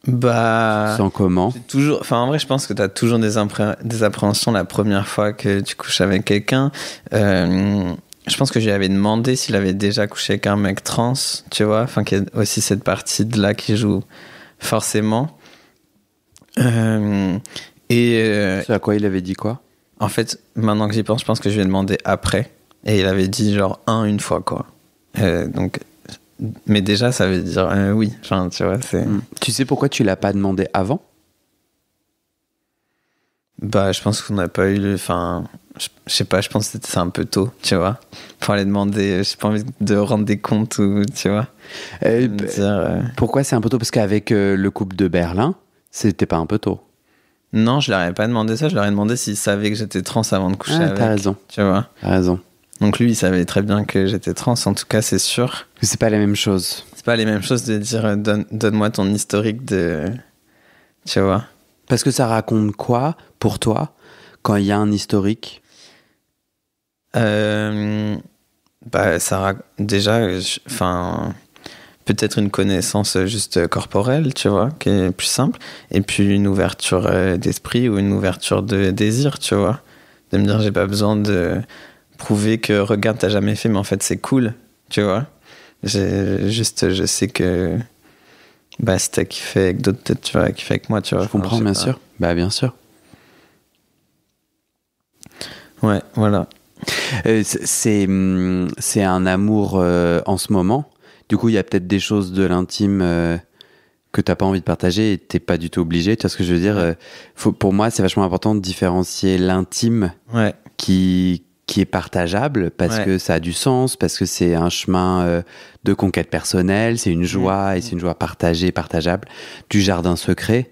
Tu sens comment? En vrai, je pense que tu as toujours des appréhensions la première fois que tu couches avec quelqu'un. Je pense que je lui avais demandé s'il avait déjà couché avec un mec trans, tu vois. Enfin, qu'il y a aussi cette partie de là qui joue forcément. C'est à quoi il avait dit quoi? En fait, maintenant que j'y pense, je pense que je lui ai demandé après. Et il avait dit genre une fois, quoi. Donc... Mais déjà, ça veut dire oui. Enfin, tu vois, c'est... Tu sais pourquoi tu l'as pas demandé avant? Je pense qu'on n'a pas eu... Enfin, je sais pas, je pense que c'est un peu tôt, tu vois. Pour aller demander, j'ai pas envie de rendre des comptes ou, tu vois. Pourquoi c'est un peu tôt? Parce qu'avec le couple de Berlin, c'était pas un peu tôt? Non, je leur ai pas demandé ça. Je leur ai demandé s'ils savaient que j'étais trans avant de coucher avec. T'as raison. Tu vois. T'as raison. Donc lui, il savait très bien que j'étais trans, en tout cas, c'est sûr. C'est pas la même chose. C'est pas les mêmes choses de dire donne-moi ton historique de... Tu vois. Parce que ça raconte quoi, pour toi, quand il y a un historique? Déjà, peut-être une connaissance juste corporelle, tu vois, qui est plus simple. Et puis une ouverture d'esprit ou une ouverture de désir, tu vois. De me dire, j'ai pas besoin de... prouver que regarde t'as jamais fait mais en fait c'est cool, tu vois. Je sais que si t'as kiffé avec d'autres, peut-être tu vas kiffer avec moi, tu vois. Je comprends, bien sûr. Bien sûr. Ouais, voilà. C'est un amour en ce moment. Du coup il y a peut-être des choses de l'intime que t'as pas envie de partager et t'es pas du tout obligé, tu vois ce que je veux dire. Pour moi c'est vachement important de différencier l'intime qui est partageable parce que ça a du sens, parce que c'est un chemin de conquête personnelle, c'est une joie et c'est une joie partagée, partageable, du jardin secret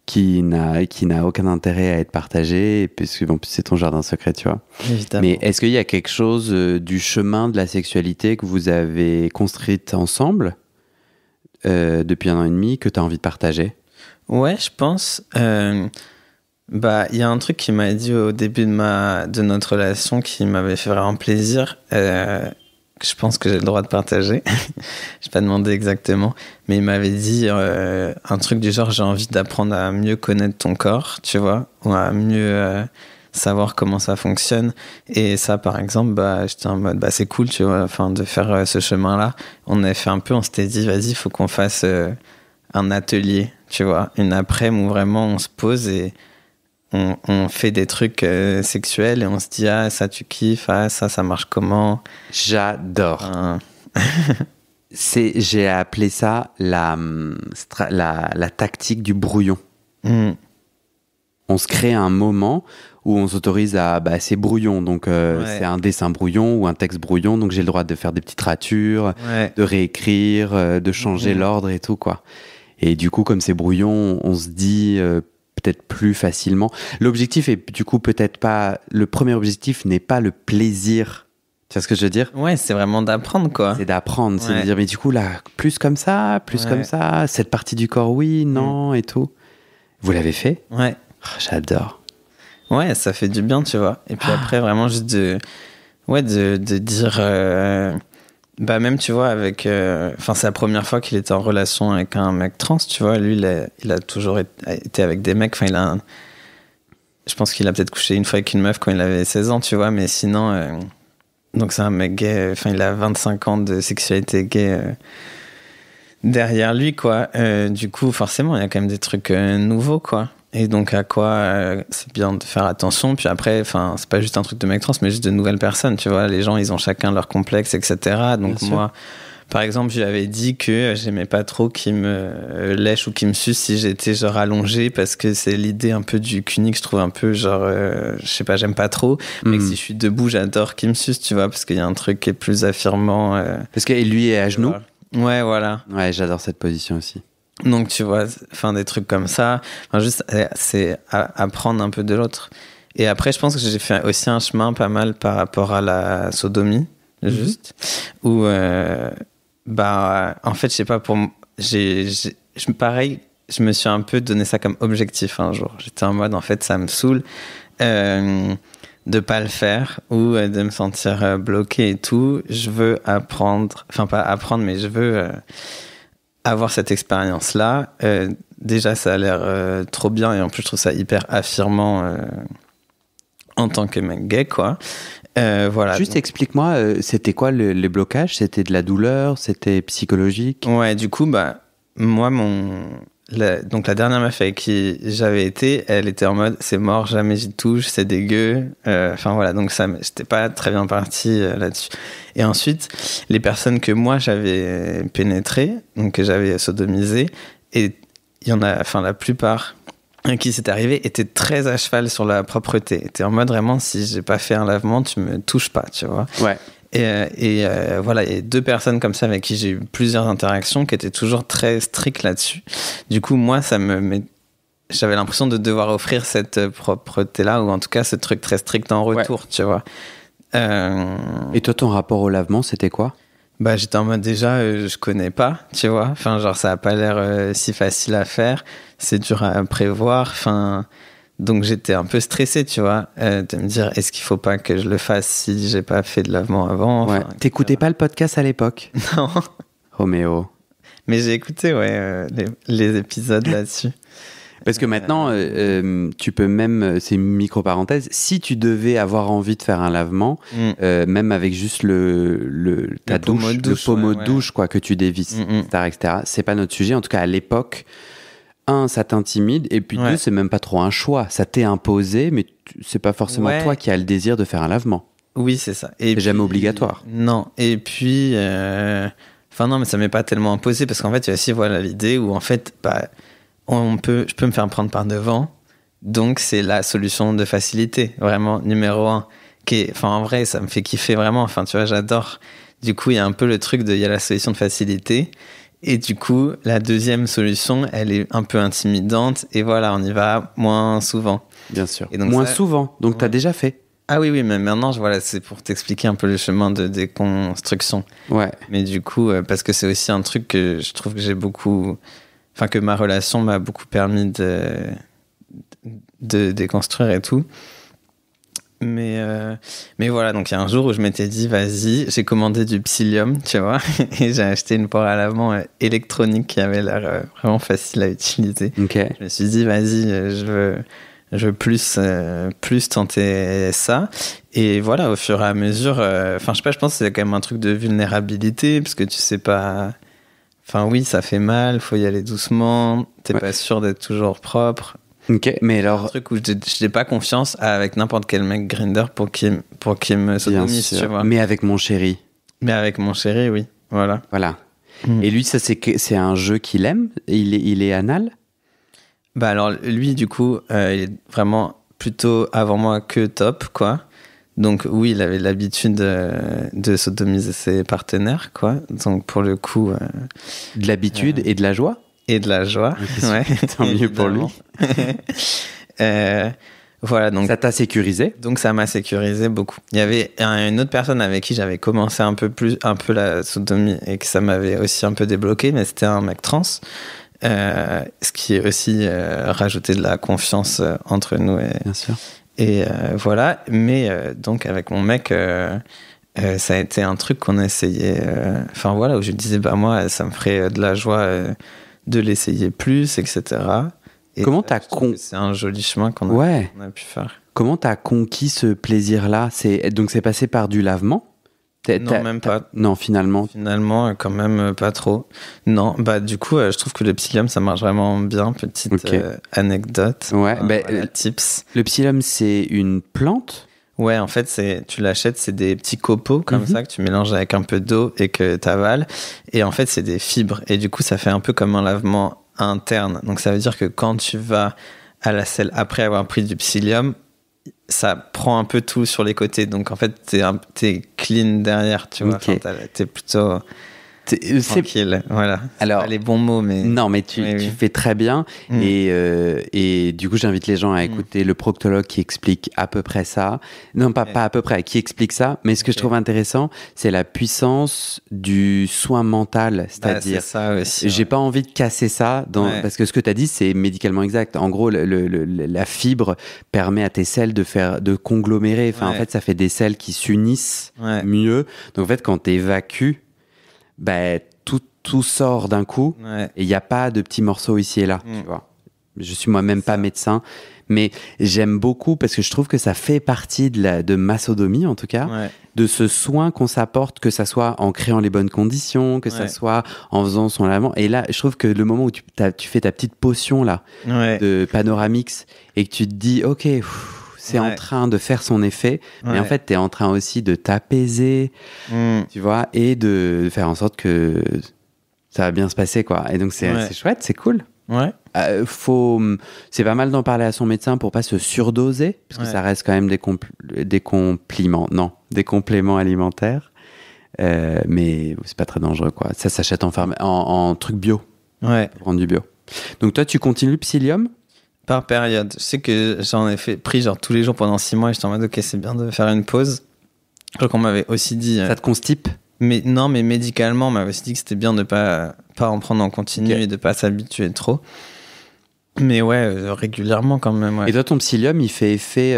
qui n'a aucun intérêt à être partagé puisque en plus c'est ton jardin secret, tu vois. Évidemment. Mais est-ce qu'il y a quelque chose du chemin de la sexualité que vous avez construite ensemble depuis 1 an et demi que tu as envie de partager? Ouais, je pense. Il y a un truc qui m'a dit au début de notre relation qui m'avait fait vraiment plaisir, que je pense que j'ai le droit de partager. J'ai pas demandé exactement, mais il m'avait dit un truc du genre, j'ai envie d'apprendre à mieux connaître ton corps, tu vois, ou à mieux savoir comment ça fonctionne. Et ça, par exemple, j'étais en mode, c'est cool, tu vois, enfin, de faire ce chemin-là. On s'était dit, vas-y, il faut qu'on fasse un atelier, tu vois, une après-midi où vraiment on se pose et on fait des trucs sexuels et on se dit ça tu kiffes, ça marche comment. J'adore. J'ai appelé ça la tactique du brouillon. On se crée un moment où on s'autorise à c'est brouillon, donc c'est un dessin brouillon ou un texte brouillon, donc j'ai le droit de faire des petites ratures, de réécrire, de changer l'ordre et tout, quoi. Et du coup comme c'est brouillon, on se dit peut-être plus facilement. L'objectif est du coup peut-être pas... Le premier objectif n'est pas le plaisir. Tu vois ce que je veux dire? Ouais, c'est vraiment d'apprendre, quoi. C'est d'apprendre, c'est de dire, mais du coup, là, plus comme ça, cette partie du corps, oui, non, et tout. Vous l'avez fait? Ouais. Oh, j'adore. Ouais, ça fait du bien, tu vois. Et puis après, vraiment juste de dire... même, tu vois, avec... c'est la première fois qu'il était en relation avec un mec trans, tu vois. Lui, il a toujours été avec des mecs. Enfin, je pense qu'il a peut-être couché une fois avec une meuf quand il avait 16 ans, tu vois. Mais sinon, Donc c'est un mec gay, enfin il a 25 ans de sexualité gay derrière lui, quoi. Du coup, forcément, il y a quand même des trucs nouveaux, quoi. Et donc à quoi c'est bien de faire attention. Puis après, enfin, c'est pas juste un truc de mec trans, mais juste de nouvelles personnes, tu vois. Les gens, ils ont chacun leur complexe, etc. Donc moi, par exemple, j'avais dit que j'aimais pas trop qu'il me lèche ou qu'il me suce si j'étais genre allongé, parce que c'est l'idée un peu du cuni que je trouve un peu genre, je sais pas, j'aime pas trop. Mais que si je suis debout, j'adore qu'il me suce, tu vois, parce qu'il y a un truc qui est plus affirmant. Parce que lui est à genoux. Ouais, voilà. Ouais, j'adore cette position aussi. Donc, tu vois, enfin, des trucs comme ça. Enfin, juste, c'est apprendre un peu de l'autre. Et après, je pense que j'ai fait aussi un chemin pas mal par rapport à la sodomie, juste. Où, bah, en fait, je sais pas, pareil, je me suis un peu donné ça comme objectif un jour. J'étais en mode, en fait, ça me saoule de pas le faire ou de me sentir bloqué et tout. Je veux apprendre, enfin, pas apprendre, mais je veux avoir cette expérience-là. Déjà, ça a l'air trop bien, et en plus, je trouve ça hyper affirmant en tant que mec gay, quoi. Voilà. Juste explique-moi, c'était quoi les blocages? C'était de la douleur? C'était psychologique? Ouais, du coup, bah, moi, donc la dernière meuf avec qui j'avais été, elle était en mode c'est mort, jamais j'y touche, c'est dégueu. Enfin voilà, donc ça, j'étais pas très bien parti là-dessus. Et ensuite, les personnes que moi j'avais pénétrées, donc que j'avais sodomisées, et il y en a, enfin la plupart qui s'est arrivé étaient très à cheval sur la propreté. Étaient en mode vraiment, si j'ai pas fait un lavement, tu me touches pas, tu vois. Ouais. Et voilà, il y a 2 personnes comme ça avec qui j'ai eu plusieurs interactions qui étaient toujours très strictes là-dessus. Du coup, moi, j'avais l'impression de devoir offrir cette propreté-là, ou en tout cas ce truc très strict en retour, tu vois. Et toi, ton rapport au lavement, c'était quoi? Bah, j'étais en mode déjà, je connais pas, tu vois. Enfin, genre, ça a pas l'air si facile à faire. C'est dur à prévoir. Enfin, donc j'étais un peu stressé, tu vois, de me dire, est-ce qu'il faut pas que je le fasse si j'ai pas fait de lavement avant? Ouais. T'écoutais pas le podcast à l'époque? Non. Roméo. Mais j'ai écouté, les épisodes là-dessus. Parce que maintenant, tu peux même, c'est une micro-parenthèse, si tu devais avoir envie de faire un lavement, même avec juste ta douche, le pommeau de douche, quoi, que tu dévisses, etc., c'est pas notre sujet. En tout cas, à l'époque, 1, ça t'intimide, et puis 2, c'est même pas trop un choix. Ça t'est imposé, mais c'est pas forcément toi qui as le désir de faire un lavement. Oui, c'est ça. Et c'est jamais obligatoire. Non. Et puis, enfin non, mais ça m'est pas tellement imposé, parce qu'en fait, il y a aussi, voilà, l'idée où, en fait, bah, je peux me faire prendre par devant, donc c'est la solution de facilité, vraiment, numéro 1. Enfin, en vrai, ça me fait kiffer vraiment, enfin, tu vois, j'adore. Du coup, il y a un peu le truc il y a la solution de facilité, et du coup, la deuxième solution, elle est un peu intimidante, et voilà, on y va moins souvent. Bien sûr. Et donc moins souvent, donc t'as déjà fait. Ah oui, mais maintenant, voilà, c'est pour t'expliquer un peu le chemin de déconstruction. Ouais. Mais du coup, parce que c'est aussi un truc que je trouve que j'ai beaucoup... Enfin, que ma relation m'a beaucoup permis de déconstruire et tout. Mais voilà, donc il y a un jour où je m'étais dit, vas-y, j'ai commandé du psyllium, tu vois, et j'ai acheté une poire à lavement électronique qui avait l'air vraiment facile à utiliser. Okay. Je me suis dit, vas-y, je veux plus tenter ça. Et voilà, au fur et à mesure, enfin, je sais pas, je pense que c'est quand même un truc de vulnérabilité, parce que tu sais pas... Enfin oui, ça fait mal, faut y aller doucement, t'es pas sûr d'être toujours propre. Ok, mais alors... Un truc où je n'ai pas confiance avec n'importe quel mec Grindr pour qu'il me sodomise, tu vois. Mais avec mon chéri. Mais avec mon chéri, oui, voilà. Voilà. Et lui, ça c'est un jeu qu'il aime? Il est anal? Bah alors lui, du coup, il est vraiment plutôt avant moi que top, quoi. Donc oui, il avait l'habitude de sodomiser ses partenaires, quoi. Donc pour le coup... de l'habitude et de la joie? Et de la joie, ouais. Tant mieux pour lui. Voilà, donc... Ça t'a sécurisé? Donc ça m'a sécurisé beaucoup. Il y avait une autre personne avec qui j'avais commencé un peu la sodomie et que ça m'avait aussi un peu débloqué, mais c'était un mec trans. Ce qui est aussi rajouté de la confiance entre nous. Bien sûr. Et voilà, mais donc avec mon mec, ça a été un truc qu'on a essayé. Enfin voilà, où je disais, bah moi, ça me ferait de la joie de l'essayer plus, etc. Et comment t'as c'est un joli chemin qu'on a pu faire. Comment t'as conquis ce plaisir-là? Donc c'est passé par du lavement? Non, même pas. Non, finalement. Finalement, quand même pas trop. Non, bah du coup, je trouve que le psyllium, ça marche vraiment bien. Petite anecdote. Ouais, tips. Le psyllium, c'est une plante? Ouais, en fait, tu l'achètes, c'est des petits copeaux comme ça que tu mélanges avec un peu d'eau et que tu avales. Et en fait, c'est des fibres. Et du coup, ça fait un peu comme un lavement interne. Donc, ça veut dire que quand tu vas à la selle après avoir pris du psyllium, ça prend un peu tout sur les côtés. Donc, en fait, t'es clean derrière, tu vois. Enfin, t'es plutôt... tranquille, voilà. Alors, pas les bons mots, mais... Non, mais tu fais très bien. Et du coup, j'invite les gens à écouter le proctologue qui explique à peu près ça. Non, pas à peu près, qui explique ça. Mais ce que je trouve intéressant, c'est la puissance du soin mental. C'est-à-dire, c'est ça aussi, j'ai pas envie de casser ça, parce que ce que tu as dit, c'est médicalement exact. En gros, la fibre permet à tes selles de conglomérer. Enfin, en fait, ça fait des selles qui s'unissent mieux. Donc, en fait, quand tu évacues, tout sort d'un coup et il n'y a pas de petits morceaux ici et là, tu vois. Je suis moi-même pas médecin, mais j'aime beaucoup parce que je trouve que ça fait partie de ma sodomie, en tout cas, de ce soin qu'on s'apporte, que ça soit en créant les bonnes conditions, que ça soit en faisant son lavement. Et là, je trouve que le moment où tu fais ta petite potion là, de Panoramix et que tu te dis, ok, c'est en train de faire son effet, mais en fait, tu es en train aussi de t'apaiser, tu vois, et de faire en sorte que ça va bien se passer, quoi. Et donc, c'est chouette, c'est cool. Ouais. C'est pas mal d'en parler à son médecin pour pas se surdoser, parce que ça reste quand même des compléments alimentaires, mais c'est pas très dangereux, quoi. Ça s'achète en truc bio. Ouais. Pour prendre du bio. Donc, toi, tu continues le psyllium ? Par période. Je sais que j'en ai pris genre tous les jours pendant 6 mois et j'étais en mode ok, c'est bien de faire une pause. Je crois qu'on m'avait aussi dit. Ça te constipe ? Mais non, mais médicalement, on m'avait aussi dit que c'était bien de pas en prendre en continu et de pas s'habituer trop. Mais régulièrement quand même. Ouais. Et toi, ton psyllium, il fait effet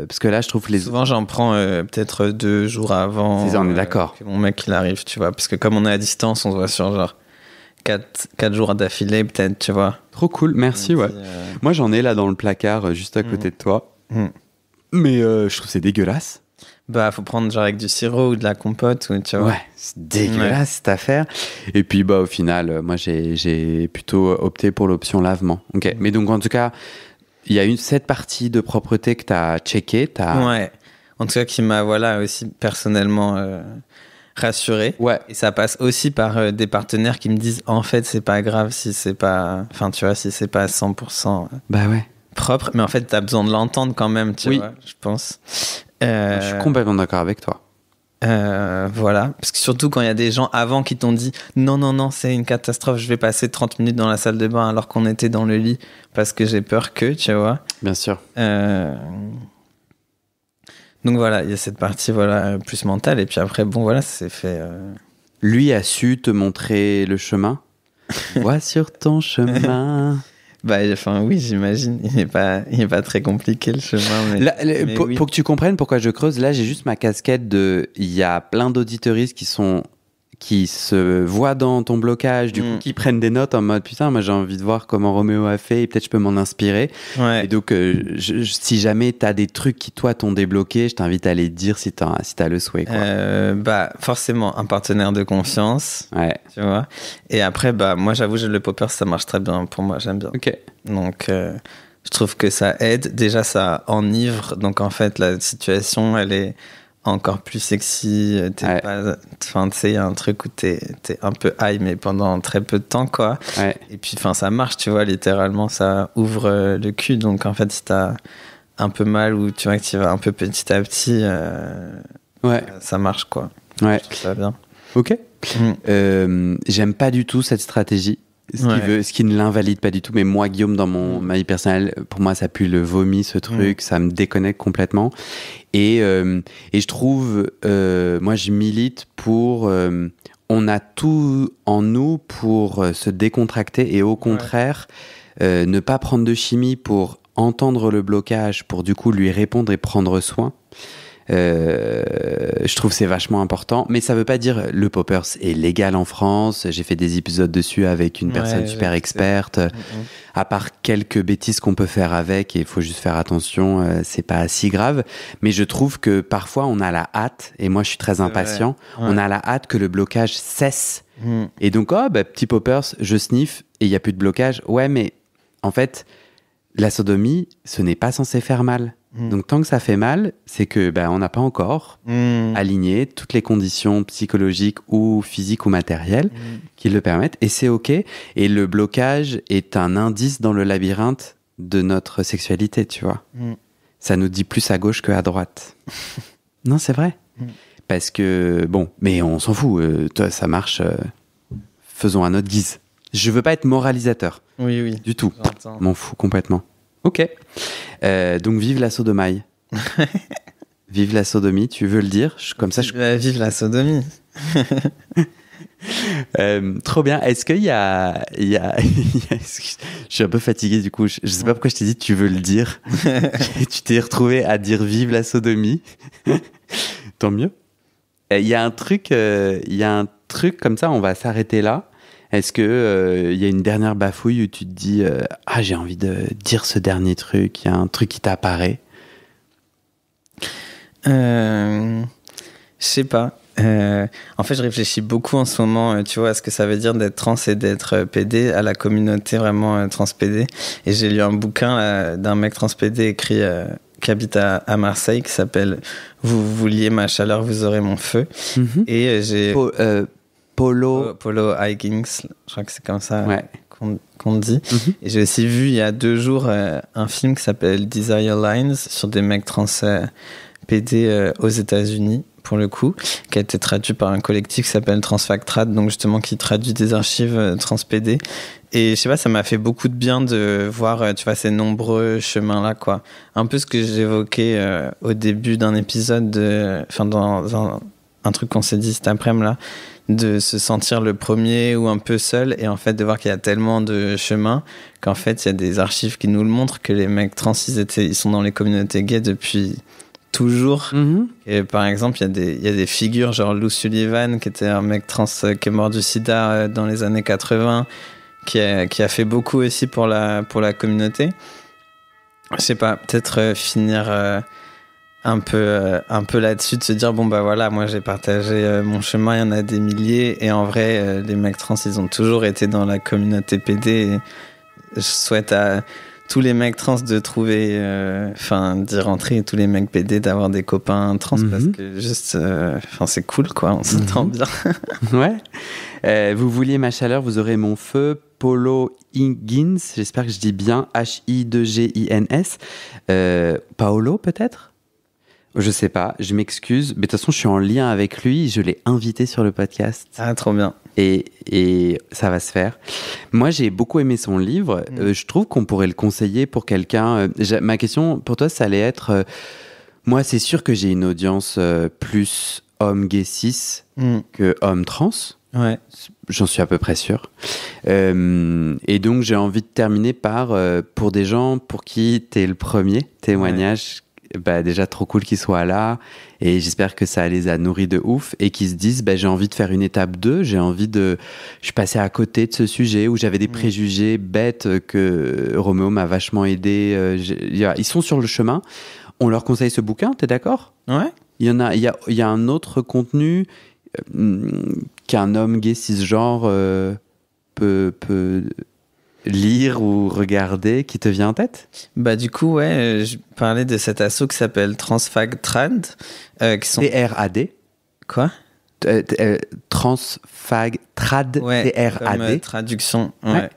parce que là, je trouve souvent j'en prends peut-être 2 jours avant. C'est ça, on est d'accord. Que mon mec il arrive, tu vois, parce que comme on est à distance, on se voit sur genre 4 jours d'affilée, peut-être, tu vois. Trop cool, merci, Moi, j'en ai là dans le placard, juste à côté de toi. Mais je trouve que c'est dégueulasse. Faut prendre genre avec du sirop ou de la compote, ou, tu vois. Ouais, c'est dégueulasse cette affaire. Et puis, au final, moi, j'ai plutôt opté pour l'option lavement. Ok, mais donc, en tout cas, il y a cette partie de propreté que tu as checkée. Ouais, en tout cas, qui m'a, aussi personnellement... rassuré. Et ça passe aussi par des partenaires qui me disent en fait c'est pas grave si c'est pas, enfin tu vois, si c'est pas 100% propre, mais en fait t'as besoin de l'entendre quand même, tu vois, je pense. Je suis complètement d'accord avec toi. Voilà, parce que surtout quand il y a des gens avant qui t'ont dit non c'est une catastrophe, je vais passer 30 minutes dans la salle de bain alors qu'on était dans le lit parce que j'ai peur que, tu vois. Bien sûr. Donc voilà, il y a cette partie plus mentale et puis après c'est fait. Lui a su te montrer le chemin. Vois sur ton chemin. Oui, j'imagine. Il n'est pas très compliqué le chemin. Mais pour que tu comprennes pourquoi je creuse, là j'ai juste ma casquette de. Il y a plein d'auditeuristes qui se voient dans ton blocage, du coup, qui prennent des notes en mode putain, moi j'ai envie de voir comment Roméo a fait et peut-être je peux m'en inspirer. Et donc, si jamais t'as des trucs qui, toi, t'ont débloqué, je t'invite à les dire si t'as le souhait. Quoi. Forcément, un partenaire de confiance. Tu vois. Et après, moi j'avoue, le popper, ça marche très bien pour moi, j'aime bien. Ok. Donc, je trouve que ça aide. Déjà, ça enivre. Donc, en fait, la situation, elle est encore plus sexy, tu sais, il y a un truc où t'es un peu high, mais pendant très peu de temps, quoi. Et puis, ça marche, tu vois, littéralement, ça ouvre le cul. Donc, en fait, si t'as un peu mal ou tu vois que tu vas un peu petit à petit, ça marche, quoi. Je trouve ça bien. Ok. J'aime pas du tout cette stratégie. Ce qui ne l'invalide pas du tout, mais moi, Guillaume, dans ma vie personnelle, pour moi, ça pue le vomi, ce truc, ça me déconnecte complètement. Et je trouve, moi, je milite pour... on a tout en nous pour se décontracter et au contraire, ne pas prendre de chimie pour entendre le blocage, pour du coup lui répondre et prendre soin. Je trouve que c'est vachement important, mais ça veut pas dire le poppers est légal en France. J'ai fait des épisodes dessus avec une personne super experte. À part quelques bêtises qu'on peut faire avec, et il faut juste faire attention, c'est pas si grave. Mais je trouve que parfois on a la hâte, et moi je suis très impatient, on a la hâte que le blocage cesse. Et donc, petit poppers, je sniffe et il y a plus de blocage. Ouais, mais en fait, la sodomie, ce n'est pas censé faire mal. Donc tant que ça fait mal, c'est que on n'a pas encore aligné toutes les conditions psychologiques ou physiques ou matérielles qui le permettent, et c'est ok. Et le blocage est un indice dans le labyrinthe de notre sexualité, tu vois. Ça nous dit plus à gauche que à droite. Non, c'est vrai. Parce que, mais on s'en fout, toi ça marche, faisons à notre guise. Je veux pas être moralisateur. Oui. Du tout. M'en fous complètement. Ok. Donc, vive la sodomie. Vive la sodomie, tu veux le dire? Comme ça, vive la sodomie. Trop bien. Est-ce qu'il y a... Je suis un peu fatigué du coup. Je sais pas pourquoi je t'ai dit tu veux le dire. Tu t'es retrouvé à dire vive la sodomie. Tant mieux. Il y a un truc comme ça, on va s'arrêter là. Est-ce que y a une dernière bafouille où tu te dis j'ai envie de dire ce dernier truc, il y a un truc qui t'apparaît? Je sais pas. En fait, je réfléchis beaucoup en ce moment, tu vois, à ce que ça veut dire d'être trans et d'être PD, à la communauté vraiment trans PD. Et j'ai lu un bouquin d'un mec trans PD écrit qui habite à Marseille, qui s'appelle « Vous vouliez ma chaleur, vous aurez mon feu ». Et j'ai... Polo Higgins, je crois que c'est comme ça qu'on dit. Et j'ai aussi vu il y a 2 jours un film qui s'appelle Desire Lines sur des mecs trans PD aux États-Unis, pour le coup, qui a été traduit par un collectif qui s'appelle Transfactrad, donc justement qui traduit des archives trans PD. Et je sais pas, ça m'a fait beaucoup de bien de voir, tu vois, ces nombreux chemins-là, quoi. Un peu ce que j'évoquais au début d'un épisode, dans un truc qu'on s'est dit cet après-midi là, de se sentir le premier ou un peu seul, et en fait de voir qu'il y a tellement de chemins qu'en fait il y a des archives qui nous le montrent, que les mecs trans ils sont dans les communautés gays depuis toujours. Et par exemple il y a des figures genre Lou Sullivan, qui était un mec trans qui est mort du sida dans les années 80, qui a fait beaucoup aussi pour la communauté. Je sais pas, peut-être finir un peu là-dessus, de se dire voilà, moi j'ai partagé mon chemin, il y en a des milliers, et en vrai les mecs trans ils ont toujours été dans la communauté PD, et je souhaite à tous les mecs trans de trouver d'y rentrer, et tous les mecs PD d'avoir des copains trans, parce que juste c'est cool, quoi, on s'entend bien. Ouais. Vous vouliez ma chaleur, vous aurez mon feu. Polo Higgins, j'espère que je dis bien, H-I-2-G-I-N-S. Paolo peut-être? Je sais pas, je m'excuse, mais de toute façon je suis en lien avec lui, je l'ai invité sur le podcast. Ah, trop bien. Et ça va se faire. Moi j'ai beaucoup aimé son livre, je trouve qu'on pourrait le conseiller pour quelqu'un. Ma question pour toi ça allait être, moi c'est sûr que j'ai une audience plus homme gay cis que homme trans. Ouais. J'en suis à peu près sûr. Et donc j'ai envie de terminer par, pour des gens pour qui t'es le premier témoignage, déjà trop cool qu'ils soient là, et j'espère que ça les a nourris de ouf, et qu'ils se disent j'ai envie de faire une étape 2, je suis passé à côté de ce sujet où j'avais des préjugés bêtes, que Roméo m'a vachement aidé, ils sont sur le chemin, on leur conseille ce bouquin, t'es d'accord? Ouais. Il y a un autre contenu qu'un homme gay cisgenre peut lire ou regarder, qui te vient en tête? Du coup, je parlais de cet asso qui s'appelle Transfactrad, qui sont... T-R-A-D. Quoi? Transfactrad, T-R-A-D. Comme traduction, ouais.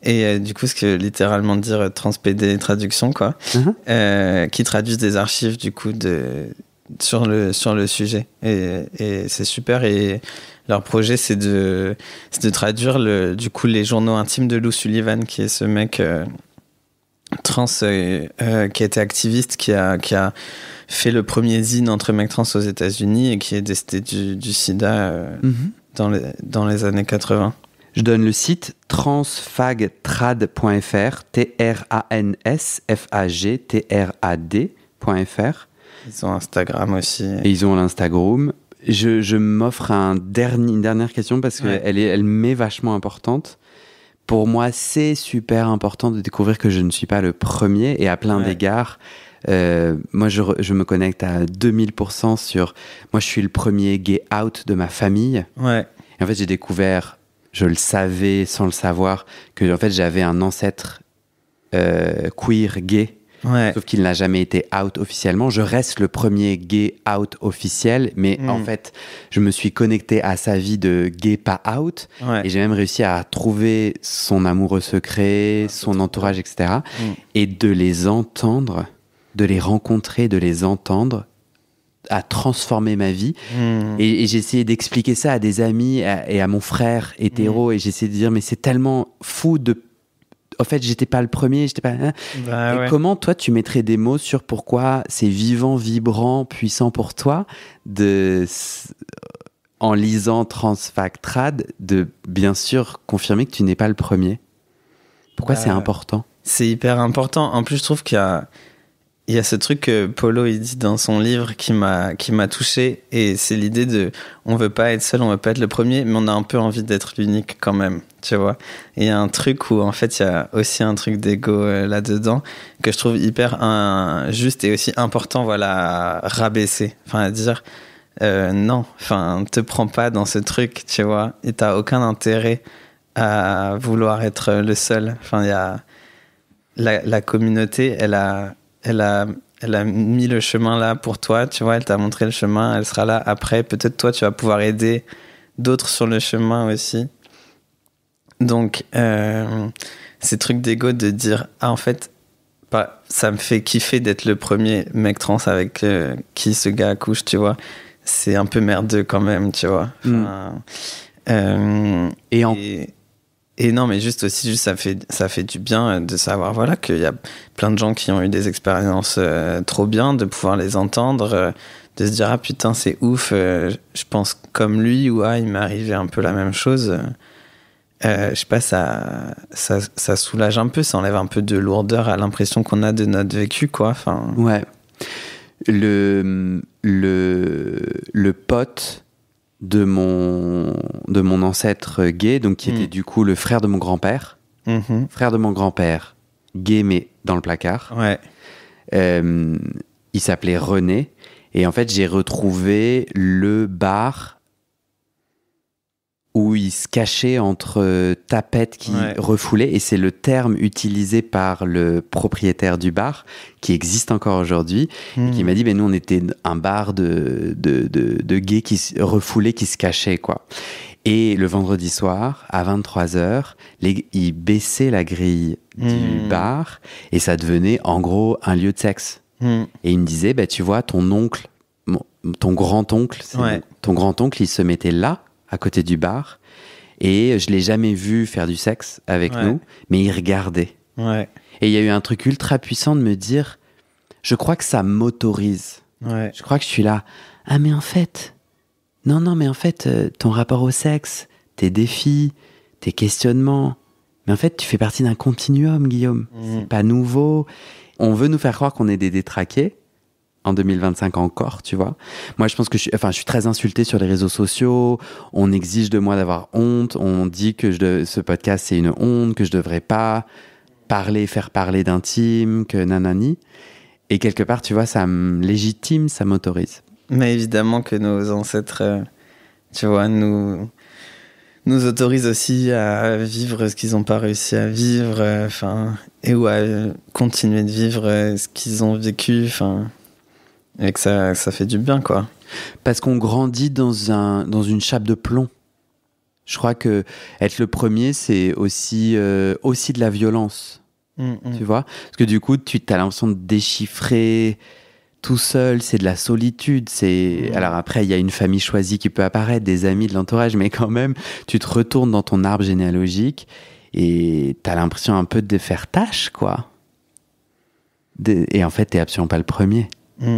Et du coup, ce que littéralement dire transpédé traduction, quoi. Qui traduisent des archives, du coup, sur le sujet. Et c'est super, et... Leur projet, c'est de traduire du coup les journaux intimes de Lou Sullivan, qui est ce mec trans qui a été activiste, qui a fait le premier zine entre mecs trans aux États-Unis, et qui est décédé du sida dans les années 80. Je donne le site transfagtrad.fr, Transfagtrad.fr. Ils ont Instagram aussi. Et ils ont l'Instagram. Je m'offre une dernière question parce qu'elle m'est vachement importante. Pour moi, c'est super important de découvrir que je ne suis pas le premier et à plein d'égards. Moi, je me connecte à 2000% sur... Moi, je suis le premier gay out de ma famille. Ouais. Et en fait, j'ai découvert, je le savais sans le savoir, que en fait, j'avais un ancêtre queer gay. Ouais. Sauf qu'il n'a jamais été out officiellement. Je reste le premier gay out officiel, mais en fait, je me suis connecté à sa vie de gay pas out, et j'ai même réussi à trouver son amoureux secret, son entourage, etc. Et de les entendre, de les rencontrer, de les entendre, a transformé ma vie. Et j'ai essayé d'expliquer ça à des amis et à mon frère hétéro, et j'ai essayé de dire, mais c'est tellement fou de... En fait, j'étais pas le premier, j'étais pas... Et comment, toi, tu mettrais des mots sur pourquoi c'est vivant, vibrant, puissant pour toi, en lisant Transfactrad, de bien sûr confirmer que tu n'es pas le premier? Pourquoi c'est important? C'est hyper important. En plus, je trouve qu'il y a ce truc que Polo il dit dans son livre qui m'a touché, et c'est l'idée de on veut pas être seul, on veut pas être le premier, mais on a un peu envie d'être l'unique quand même, tu vois. Et il y a un truc où en fait il y a aussi un truc d'ego là-dedans que je trouve hyper juste et aussi important, voilà, à rabaisser, enfin à dire non, enfin te prends pas dans ce truc, tu vois, et t'as aucun intérêt à vouloir être le seul. Enfin il y a la communauté, elle a mis le chemin là pour toi, tu vois, elle t'a montré le chemin, elle sera là après. Peut-être toi, tu vas pouvoir aider d'autres sur le chemin aussi. Donc, ces trucs d'ego de dire, ah, en fait, ça me fait kiffer d'être le premier mec trans avec qui ce gars accouche, tu vois. C'est un peu merdeux quand même, tu vois. Enfin, Et non, mais juste ça fait du bien de savoir, voilà, qu'il y a plein de gens qui ont eu des expériences trop bien, de pouvoir les entendre, de se dire, ah putain, c'est ouf, je pense comme lui, ou ah, il m'est arrivé un peu la même chose. Je sais pas, ça soulage un peu, ça enlève un peu de lourdeur à l'impression qu'on a de notre vécu, quoi. Enfin... Ouais. Le pote de mon ancêtre gay, donc qui était du coup le frère de mon grand-père. Frère de mon grand-père, gay mais dans le placard. Ouais. Il s'appelait René. Et en fait, j'ai retrouvé le bar où il se cachait entre tapettes qui refoulaient. Et c'est le terme utilisé par le propriétaire du bar, qui existe encore aujourd'hui, et qui m'a dit, nous, on était un bar de gays qui se refoulaient, qui se cachaient, quoi. Et le vendredi soir, à 23h, ils baissaient la grille du bar, et ça devenait, en gros, un lieu de sexe. Et il me disait, tu vois, ton oncle, ton grand-oncle, ton grand-oncle, il se mettait là, à côté du bar, et je l'ai jamais vu faire du sexe avec nous, mais il regardait. Et il y a eu un truc ultra puissant de me dire, je crois que ça m'autorise. Je crois que je suis là, ah mais en fait, mais en fait, ton rapport au sexe, tes défis, tes questionnements, mais en fait, tu fais partie d'un continuum, Guillaume. C'est pas nouveau. On veut nous faire croire qu'on est des détraqués, en 2025 encore, tu vois. Moi, je pense que je suis très insulté sur les réseaux sociaux. On exige de moi d'avoir honte. On dit que ce podcast, c'est une honte, que je devrais pas faire parler d'intime, que nanani. Et quelque part, tu vois, ça me légitime, ça m'autorise. Mais évidemment que nos ancêtres, tu vois, nous autorisent aussi à vivre ce qu'ils n'ont pas réussi à vivre, ou à continuer de vivre ce qu'ils ont vécu, et que ça fait du bien, quoi. Parce qu'on grandit dans une chape de plomb. Je crois que être le premier, c'est aussi de la violence. Tu vois? Parce que du coup, tu as l'impression de déchiffrer tout seul, c'est de la solitude. Alors après, il y a une famille choisie qui peut apparaître, des amis, de l'entourage, mais quand même, tu te retournes dans ton arbre généalogique et tu as l'impression un peu de faire tâche, quoi. Et en fait, tu n'es absolument pas le premier. Et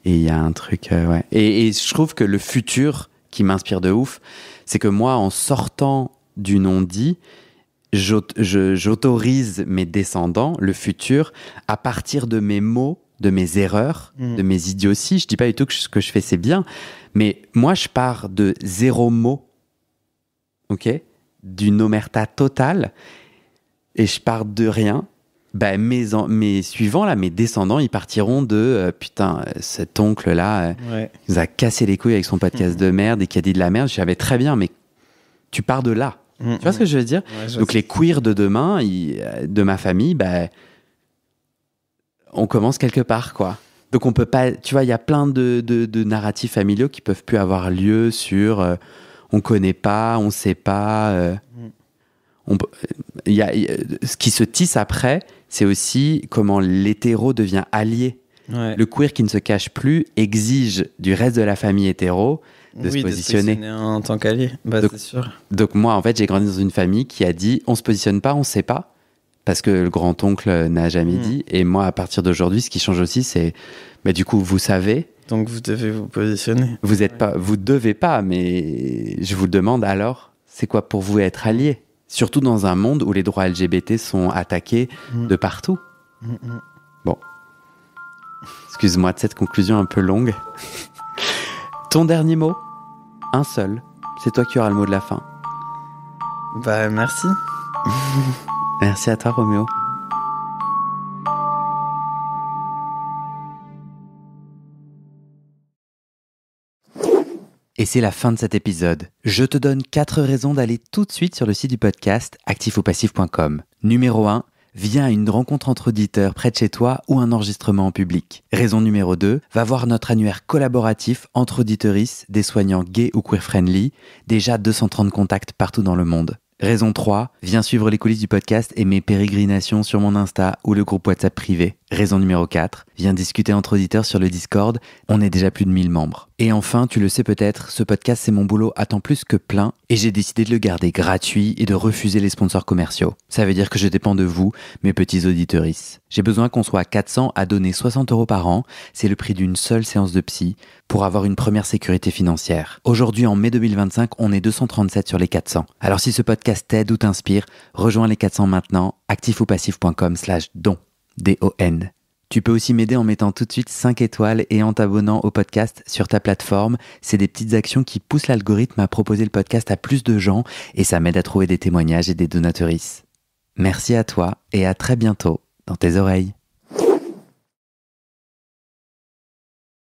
il y a un truc, Et je trouve que le futur qui m'inspire de ouf, c'est que moi, en sortant du non-dit, j'autorise mes descendants, le futur, à partir de mes mots, de mes erreurs, de mes idioties. Je dis pas du tout que ce que je fais, c'est bien. Mais moi, je pars de 0 mot, ok, d'une omerta totale, et je pars de rien. Ben, mes suivants, là, mes descendants, ils partiront de putain, cet oncle-là, il nous a cassé les couilles avec son podcast de merde et qui a dit de la merde. Je savais très bien, mais tu pars de là. Tu vois ce que je veux dire? Donc, les queers de demain, de ma famille, ben, on commence quelque part, quoi. Donc, on peut pas. Tu vois, il y a plein de narratifs familiaux qui peuvent plus avoir lieu sur on connaît pas, on sait pas. Ce qui se tisse après, c'est aussi comment l'hétéro devient allié. Le queer qui ne se cache plus exige du reste de la famille hétéro de se positionner en tant qu'allié. Bah, donc, c'est sûr. Donc moi, en fait, j'ai grandi dans une famille qui a dit on se positionne pas, on sait pas, parce que le grand-oncle n'a jamais dit. Et moi, à partir d'aujourd'hui, ce qui change aussi, c'est du coup, vous savez. Donc vous devez vous positionner. Vous devez pas, mais je vous le demande alors, c'est quoi pour vous être allié? Surtout dans un monde où les droits LGBT sont attaqués de partout. Bon. Excuse-moi de cette conclusion un peu longue. Ton dernier mot? Un seul. C'est toi qui auras le mot de la fin. Bah, merci. Merci à toi, Roméo. Et c'est la fin de cet épisode. Je te donne 4 raisons d'aller tout de suite sur le site du podcast actifopassif.com. Numéro 1, viens à une rencontre entre auditeurs près de chez toi ou un enregistrement en public. Raison numéro 2, va voir notre annuaire collaboratif entre auditeuristes, des soignants gays ou queer-friendly, déjà 230 contacts partout dans le monde. Raison 3, viens suivre les coulisses du podcast et mes pérégrinations sur mon Insta ou le groupe WhatsApp privé. Raison numéro 4, viens discuter entre auditeurs sur le Discord, on est déjà plus de 1000 membres. Et enfin, tu le sais peut-être, ce podcast c'est mon boulot à temps plus que plein et j'ai décidé de le garder gratuit et de refuser les sponsors commerciaux. Ça veut dire que je dépends de vous, mes petits auditeuristes. J'ai besoin qu'on soit 400 à donner 60 € par an, c'est le prix d'une seule séance de psy, pour avoir une première sécurité financière. Aujourd'hui, en mai 2025, on est 237 sur les 400. Alors si ce podcast t'aide ou t'inspire, rejoins les 400 maintenant, actifopassif.com/don. D-O-N. Tu peux aussi m'aider en mettant tout de suite 5 étoiles et en t'abonnant au podcast sur ta plateforme. C'est des petites actions qui poussent l'algorithme à proposer le podcast à plus de gens et ça m'aide à trouver des témoignages et des donateurices. Merci à toi et à très bientôt dans tes oreilles.